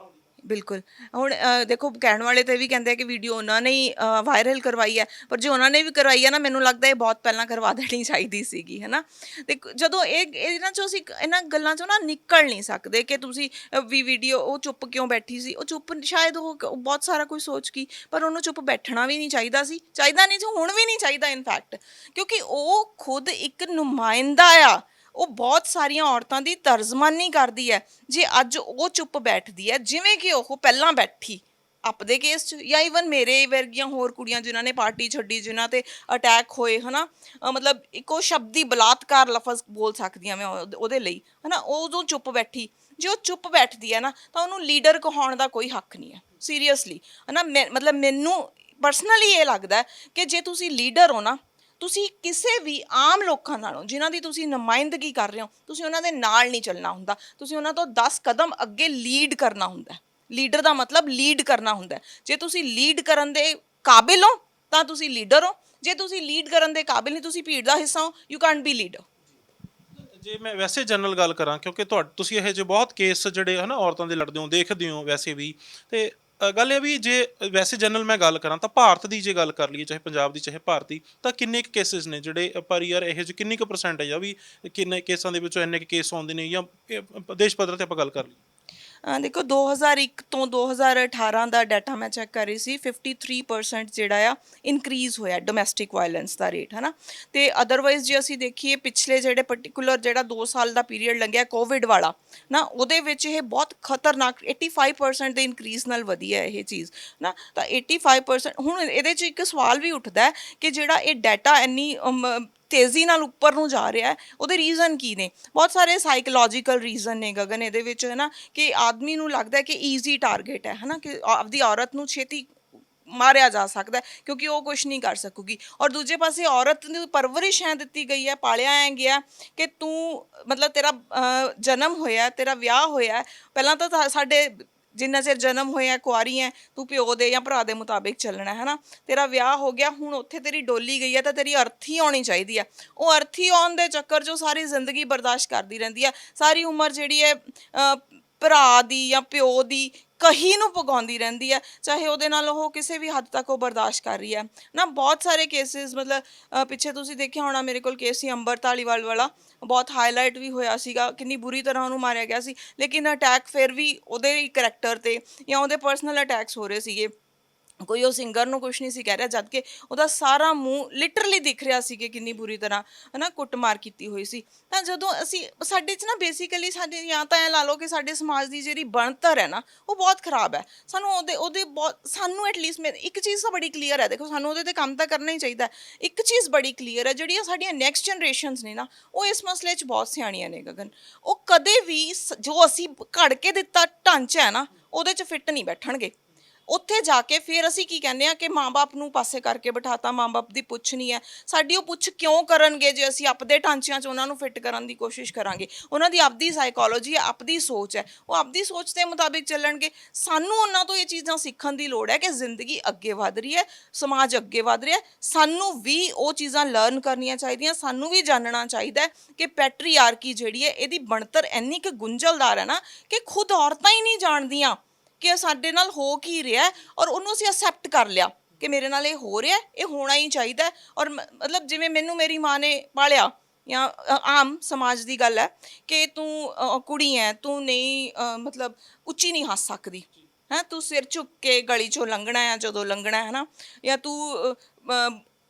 ਬਿਲਕੁਲ, ਹੁਣ ਦੇਖੋ ਕਹਿਣ ਵਾਲੇ ਤੇ ਵੀ ਕਹਿੰਦੇ ਆ ਕਿ ਵੀਡੀਓ ਉਹਨਾਂ ਨੇ ਹੀ ਵਾਇਰਲ ਕਰਵਾਈ ਹੈ, ਪਰ ਜੇ ਉਹਨਾਂ ਨੇ ਵੀ ਕਰਵਾਈ ਹੈ ਨਾ, ਮੈਨੂੰ ਲੱਗਦਾ ਇਹ ਬਹੁਤ ਪਹਿਲਾਂ ਕਰਵਾ ਦੇਣੀ ਚਾਹੀਦੀ ਸੀਗੀ, ਹੈ ਨਾ। ਤੇ ਜਦੋਂ ਇਹਨਾਂ 'ਚੋਂ ਅਸੀਂ ਇਹਨਾਂ ਗੱਲਾਂ 'ਚੋਂ ਨਾ ਨਿਕਲ ਨਹੀਂ ਸਕਦੇ ਕਿ ਤੁਸੀਂ ਵੀ ਵੀਡੀਓ ਉਹ ਚੁੱਪ ਕਿਉਂ ਬੈਠੀ ਸੀ, ਉਹ ਚੁੱਪ ਸ਼ਾਇਦ ਉਹ ਬਹੁਤ ਸਾਰਾ ਕੁਝ ਸੋਚ ਗਈ, ਪਰ ਉਹਨੂੰ ਚੁੱਪ ਬੈਠਣਾ ਵੀ ਨਹੀਂ ਚਾਹੀਦਾ ਸੀ, ਚਾਹੀਦਾ ਨਹੀਂ ਸੀ, ਹੁਣ ਵੀ ਨਹੀਂ ਚਾਹੀਦਾ ਇਨਫੈਕਟ, ਕਿਉਂਕਿ ਉਹ ਖੁਦ ਇੱਕ ਨੁਮਾਇੰਦਾ ਆ, ਉਹ ਬਹੁਤ ਸਾਰੀਆਂ ਔਰਤਾਂ ਦੀ ਤਰਜਮਾਨੀ ਕਰਦੀ ਹੈ। ਜੇ ਅੱਜ ਉਹ ਚੁੱਪ ਬੈਠਦੀ ਹੈ ਜਿਵੇਂ ਕਿ ਉਹ ਪਹਿਲਾਂ ਬੈਠੀ ਆਪਦੇ ਕੇਸ 'ਚ, ਜਾਂ ਈਵਨ ਮੇਰੇ ਵਰਗੀਆਂ ਹੋਰ ਕੁੜੀਆਂ ਜਿਨ੍ਹਾਂ ਨੇ ਪਾਰਟੀ ਛੱਡੀ, ਜਿਨ੍ਹਾਂ ਤੇ ਅਟੈਕ ਹੋਏ, ਹੈ ਨਾ, ਮਤਲਬ ਇੱਕੋ ਸ਼ਬਦੀ ਬਲਾਤਕਾਰ ਲਫ਼ਜ਼ ਬੋਲ ਸਕਦੀਆਂ ਮੈਂ ਉਹਦੇ ਲਈ, ਹੈ ਨਾ, ਉਹ ਉਦੋਂ ਚੁੱਪ ਬੈਠੀ। ਜੇ ਉਹ ਚੁੱਪ ਬੈਠਦੀ ਹੈ ਨਾ, ਤਾਂ ਉਹਨੂੰ ਲੀਡਰ ਕਹਾਉਣ ਦਾ ਕੋਈ ਹੱਕ ਨਹੀਂ ਹੈ, ਸੀਰੀਅਸਲੀ, ਹੈ ਨਾ। ਮਤਲਬ ਮੈਨੂੰ ਪਰਸਨਲੀ ਇਹ ਲੱਗਦਾ ਕਿ ਜੇ ਤੁਸੀਂ ਲੀਡਰ ਹੋ ਨਾ, ਤੁਸੀਂ ਕਿਸੇ ਵੀ ਆਮ ਲੋਕਾਂ ਨਾਲੋਂ ਜਿਨ੍ਹਾਂ ਦੀ ਤੁਸੀਂ ਨੁਮਾਇੰਦਗੀ ਕਰ ਰਹੇ ਹੋ, ਤੁਸੀਂ ਉਹਨਾਂ ਦੇ ਨਾਲ ਨਹੀਂ ਚੱਲਣਾ ਹੁੰਦਾ, ਤੁਸੀਂ ਉਹਨਾਂ ਤੋਂ 10 ਕਦਮ ਅੱਗੇ ਲੀਡ ਕਰਨਾ ਹੁੰਦਾ। ਲੀਡਰ ਦਾ ਮਤਲਬ ਲੀਡ ਕਰਨਾ ਹੁੰਦਾ। ਜੇ ਤੁਸੀਂ ਲੀਡ ਕਰਨ ਦੇ ਕਾਬਿਲ ਹੋ ਤਾਂ ਤੁਸੀਂ ਲੀਡਰ ਹੋ, ਜੇ ਤੁਸੀਂ ਲੀਡ ਕਰਨ ਦੇ ਕਾਬਿਲ ਨਹੀਂ, ਤੁਸੀਂ ਭੀੜ ਦਾ ਹਿੱਸਾ ਹੋ, ਯੂ ਕੈਨਟ ਬੀ ਲੀਡਰ। ਜੇ ਮੈਂ ਵੈਸੇ ਜਨਰਲ ਗੱਲ ਕਰਾਂ, ਕਿਉਂਕਿ ਤੁਸੀਂ ਇਹ ਜਿਹੇ ਬਹੁਤ ਕੇਸ ਜਿਹੜੇ ਹਨ ਔਰਤਾਂ ਦੇ ਲੜਦੇ ਹੋ, ਦੇਖਦੇ ਹੋ ਵੈਸੇ ਵੀ, ਤੇ ਗੱਲ ਇਹ ਵੀ ਜੇ ਵੈਸੇ ਜਨਰਲ ਮੈਂ ਗੱਲ ਕਰਾਂ ਤਾਂ ਭਾਰਤ ਦੀ ਜੇ ਗੱਲ ਕਰ ਲਈਏ, ਚਾਹੇ ਪੰਜਾਬ ਦੀ ਚਾਹੇ ਭਾਰਤੀ, ਤਾਂ ਕਿੰਨੇ ਕੁ ਕੇਸਿਸ ਨੇ ਜਿਹੜੇ ਪਰ ਯਾਰ ਇਹੋ ਜਿਹੇ, ਕਿੰਨੀ ਕੁ ਪਰਸੈਂਟੇਜ ਆ ਵੀ ਕਿੰਨੇ ਕੇਸਾਂ ਦੇ ਵਿੱਚੋਂ ਇੰਨੇ ਕੁ ਕੇਸ ਆਉਂਦੇ ਨੇ, ਜਾਂ ਦੇਸ਼ ਪੱਧਰ ਤੇ ਆਪਾਂ ਗੱਲ ਕਰ ਲਈਏ। ਦੇਖੋ 2001 ਤੋਂ 2018 ਦਾ ਡਾਟਾ ਮੈਂ ਚੈੱਕ ਕਰ ਰਹੀ ਸੀ, 53% ਜਿਹੜਾ ਆ ਇਨਕਰੀਜ਼ ਹੋਇਆ ਡੋਮੈਸਟਿਕ ਵਾਇਲੈਂਸ ਦਾ ਰੇਟ, ਹੈ ਨਾ। ਤੇ ਅਦਰਵਾਈਜ਼ ਜੇ ਅਸੀਂ ਦੇਖੀਏ ਪਿਛਲੇ ਜਿਹੜੇ ਪਰਟੀਕੂਲਰ ਜਿਹੜਾ 2 ਸਾਲ ਦਾ ਪੀਰੀਅਡ ਲੰਘਿਆ ਕੋਵਿਡ ਵਾਲਾ ਨਾ, ਉਹਦੇ ਵਿੱਚ ਇਹ ਬਹੁਤ ਖਤਰਨਾਕ 85% ਦੇ ਇਨਕਰੀਜ਼ ਨਾਲ ਵਧੀ ਹੈ ਇਹ ਚੀਜ਼ ਨਾ। ਤਾਂ 85% ਹੁਣ ਇਹਦੇ 'ਚ ਇੱਕ ਸਵਾਲ ਵੀ ਉੱਠਦਾ ਕਿ ਜਿਹੜਾ ਇਹ ਡਾਟਾ ਇੰਨੀ ਤੇਜ਼ੀ ਨਾਲ ਉੱਪਰ ਨੂੰ ਜਾ ਰਿਹਾ ਹੈ, ਉਹਦੇ ਰੀਜ਼ਨ ਕੀ ਨੇ। ਬਹੁਤ ਸਾਰੇ ਸਾਈਕੋਲੋਜੀਕਲ ਰੀਜ਼ਨ ਨੇ ਗਗਨ ਇਹਦੇ ਵਿੱਚ, ਹੈ ਨਾ, ਕਿ ਆਦਮੀ ਨੂੰ ਲੱਗਦਾ ਕਿ ਈਜ਼ੀ ਟਾਰਗੇਟ ਹੈ ਨਾ, ਕਿ ਆਪਦੀ ਔਰਤ ਨੂੰ ਛੇਤੀ ਮਾਰਿਆ ਜਾ ਸਕਦਾ ਕਿਉਂਕਿ ਉਹ ਕੁਝ ਨਹੀਂ ਕਰ ਸਕੂਗੀ। ਔਰ ਦੂਜੇ ਪਾਸੇ ਔਰਤ ਨੂੰ ਪਰਵਰਿਸ਼ ਐਂ ਦਿੱਤੀ ਗਈ ਹੈ, ਪਾਲਿਆ ਐਂ ਗਿਆ ਕਿ ਤੂੰ ਮਤਲਬ ਤੇਰਾ ਜਨਮ ਹੋਇਆ, ਤੇਰਾ ਵਿਆਹ ਹੋਇਆ, ਪਹਿਲਾਂ ਤਾਂ ਸਾਡੇ ਜਿੰਨਾ ਚਿਰ ਜਨਮ ਹੋਇਆ ਕੁਆਰੀ ਹੈ, ਤੂੰ ਪਿਓ ਦੇ ਜਾਂ ਭਰਾ ਦੇ ਮੁਤਾਬਿਕ ਚੱਲਣਾ, ਹੈ ਨਾ। ਤੇਰਾ ਵਿਆਹ ਹੋ ਗਿਆ, ਹੁਣ ਉੱਥੇ ਤੇਰੀ ਡੋਲੀ ਗਈ ਹੈ ਤਾਂ ਤੇਰੀ ਅਰਥੀ ਆਉਣੀ ਚਾਹੀਦੀ ਹੈ। ਉਹ ਅਰਥੀ ਆਉਣ ਦੇ ਚੱਕਰ 'ਚੋਂ ਸਾਰੀ ਜ਼ਿੰਦਗੀ ਬਰਦਾਸ਼ਤ ਕਰਦੀ ਰਹਿੰਦੀ ਹੈ, ਸਾਰੀ ਉਮਰ ਜਿਹੜੀ ਹੈ ਭਰਾ ਦੀ ਜਾਂ ਪਿਓ ਦੀ ਕਹੀ ਨੂੰ ਪਗਾਉਂਦੀ ਰਹਿੰਦੀ ਹੈ, ਚਾਹੇ ਉਹਦੇ ਨਾਲ ਉਹ ਕਿਸੇ ਵੀ ਹੱਦ ਤੱਕ ਉਹ ਬਰਦਾਸ਼ਤ ਕਰ ਰਹੀ ਹੈ ਨਾ। ਬਹੁਤ ਸਾਰੇ ਕੇਸਿਸ, ਮਤਲਬ ਪਿੱਛੇ ਤੁਸੀਂ ਦੇਖਿਆ ਹੋਣਾ, ਮੇਰੇ ਕੋਲ ਕੇਸ ਸੀ ਅੰਬਰ ਧਾਲੀਵਾਲ ਵਾਲਾ, ਬਹੁਤ ਹਾਈਲਾਈਟ ਵੀ ਹੋਇਆ ਸੀਗਾ, ਕਿੰਨੀ ਬੁਰੀ ਤਰ੍ਹਾਂ ਉਹਨੂੰ ਮਾਰਿਆ ਗਿਆ ਸੀ, ਲੇਕਿਨ ਅਟੈਕ ਫਿਰ ਵੀ ਉਹਦੇ ਹੀ ਕਰੈਕਟਰ 'ਤੇ ਜਾਂ ਉਹਦੇ ਪਰਸਨਲ ਅਟੈਕਸ ਹੋ ਰਹੇ ਸੀਗੇ, ਕੋਈ ਉਹ ਸਿੰਗਰ ਨੂੰ ਕੁਛ ਨਹੀਂ ਸੀ ਕਹਿ ਰਿਹਾ, ਜਦ ਕਿ ਉਹਦਾ ਸਾਰਾ ਮੂੰਹ ਲਿਟਰਲੀ ਦਿਖ ਰਿਹਾ ਸੀ ਕਿ ਕਿੰਨੀ ਬੁਰੀ ਤਰ੍ਹਾਂ, ਹੈ ਨਾ, ਕੁੱਟਮਾਰ ਕੀਤੀ ਹੋਈ ਸੀ। ਤਾਂ ਜਦੋਂ ਅਸੀਂ ਸਾਡੇ 'ਚ ਨਾ ਬੇਸਿਕਲੀ ਸਾਡੇ, ਜਾਂ ਤਾਂ ਐਂ ਲਾ ਲਓ ਕਿ ਸਾਡੇ ਸਮਾਜ ਦੀ ਜਿਹੜੀ ਬਣਤਰ ਹੈ ਨਾ, ਉਹ ਬਹੁਤ ਖਰਾਬ ਹੈ। ਸਾਨੂੰ ਉਹਦੇ ਬਹੁਤ, ਸਾਨੂੰ ਐਟਲੀਸਟ ਇੱਕ ਚੀਜ਼ ਤਾਂ ਬੜੀ ਕਲੀਅਰ ਹੈ, ਦੇਖੋ ਸਾਨੂੰ ਉਹਦੇ 'ਤੇ ਕੰਮ ਤਾਂ ਕਰਨਾ ਹੀ ਚਾਹੀਦਾ। ਇੱਕ ਚੀਜ਼ ਬੜੀ ਕਲੀਅਰ ਹੈ, ਜਿਹੜੀਆਂ ਸਾਡੀਆਂ ਨੈਕਸਟ ਜਨਰੇਸ਼ਨਸ ਨੇ ਨਾ, ਉਹ ਇਸ ਮਸਲੇ 'ਚ ਬਹੁਤ ਸਿਆਣੀਆਂ ਨੇ ਗਗਨ। ਉਹ ਕਦੇ ਵੀ ਜੋ ਅਸੀਂ ਘੜ ਕੇ ਦਿੱਤਾ ਢਾਂਚਾ ਹੈ ਨਾ, ਉਹਦੇ 'ਚ ਫਿੱਟ ਨਹੀਂ ਬੈਠਣਗੇ। ਉੱਥੇ ਜਾ ਕੇ ਫਿਰ ਅਸੀਂ ਕੀ ਕਹਿੰਦੇ ਆ ਕਿ ਮਾਂ-ਬਾਪ ਨੂੰ ਪਾਸੇ ਕਰਕੇ ਬਿਠਾਤਾ, ਮਾਂ-ਬਾਪ ਦੀ ਪੁੱਛ ਨਹੀਂ ਹੈ ਸਾਡੀ। ਉਹ ਪੁੱਛ ਕਿਉਂ ਕਰਨਗੇ ਜੇ ਅਸੀਂ ਆਪਦੇ ਢਾਂਚਿਆਂ 'ਚ ਉਹਨਾਂ ਨੂੰ ਫਿੱਟ ਕਰਨ ਦੀ ਕੋਸ਼ਿਸ਼ ਕਰਾਂਗੇ। ਉਹਨਾਂ ਦੀ ਆਪਦੀ ਸਾਈਕੋਲੋਜੀ ਹੈ, ਆਪਦੀ ਸੋਚ ਹੈ, ਉਹ ਆਪਦੀ ਸੋਚ ਦੇ ਮੁਤਾਬਿਕ ਚੱਲਣਗੇ। ਸਾਨੂੰ ਉਹਨਾਂ ਤੋਂ ਇਹ ਚੀਜ਼ਾਂ ਸਿੱਖਣ ਦੀ ਲੋੜ ਹੈ ਕਿ ਜ਼ਿੰਦਗੀ ਅੱਗੇ ਵਧ ਰਹੀ ਹੈ, ਸਮਾਜ ਅੱਗੇ ਵਧ ਰਿਹਾ, ਸਾਨੂੰ ਵੀ ਉਹ ਚੀਜ਼ਾਂ ਲਰਨ ਕਰਨੀਆਂ ਚਾਹੀਦੀਆਂ। ਸਾਨੂੰ ਵੀ ਜਾਣਨਾ ਚਾਹੀਦਾ ਕਿ ਪੈਟਰੀਆਰਕੀ ਜਿਹੜੀ ਹੈ ਇਹਦੀ ਬਣਤਰ ਇੰਨੀ ਕੁ ਗੁੰਝਲਦਾਰ ਹੈ ਨਾ ਕਿ ਖੁਦ ਔਰਤਾਂ ਹੀ ਨਹੀਂ ਜਾਣਦੀਆਂ ਕਿ ਸਾਡੇ ਨਾਲ ਹੋ ਕੀ ਰਿਹਾ, ਔਰ ਉਹਨੂੰ ਅਸੀਂ ਅਸੈਪਟ ਕਰ ਲਿਆ ਕਿ ਮੇਰੇ ਨਾਲ ਇਹ ਹੋ ਰਿਹਾ, ਇਹ ਹੋਣਾ ਹੀ ਚਾਹੀਦਾ। ਔਰ ਮਤਲਬ ਜਿਵੇਂ ਮੈਨੂੰ ਮੇਰੀ ਮਾਂ ਨੇ ਪਾਲਿਆ, ਜਾਂ ਆਮ ਸਮਾਜ ਦੀ ਗੱਲ ਹੈ ਕਿ ਤੂੰ ਕੁੜੀ ਹੈ, ਤੂੰ ਨਹੀਂ ਮਤਲਬ ਉੱਚੀ ਨਹੀਂ ਹੱਸ ਸਕਦੀ, ਹੈਂ, ਤੂੰ ਸਿਰ ਝੁੱਕ ਕੇ ਗਲੀ 'ਚੋਂ ਲੰਘਣਾ ਆ ਜਦੋਂ ਲੰਘਣਾ, ਹੈ ਨਾ, ਜਾਂ ਤੂੰ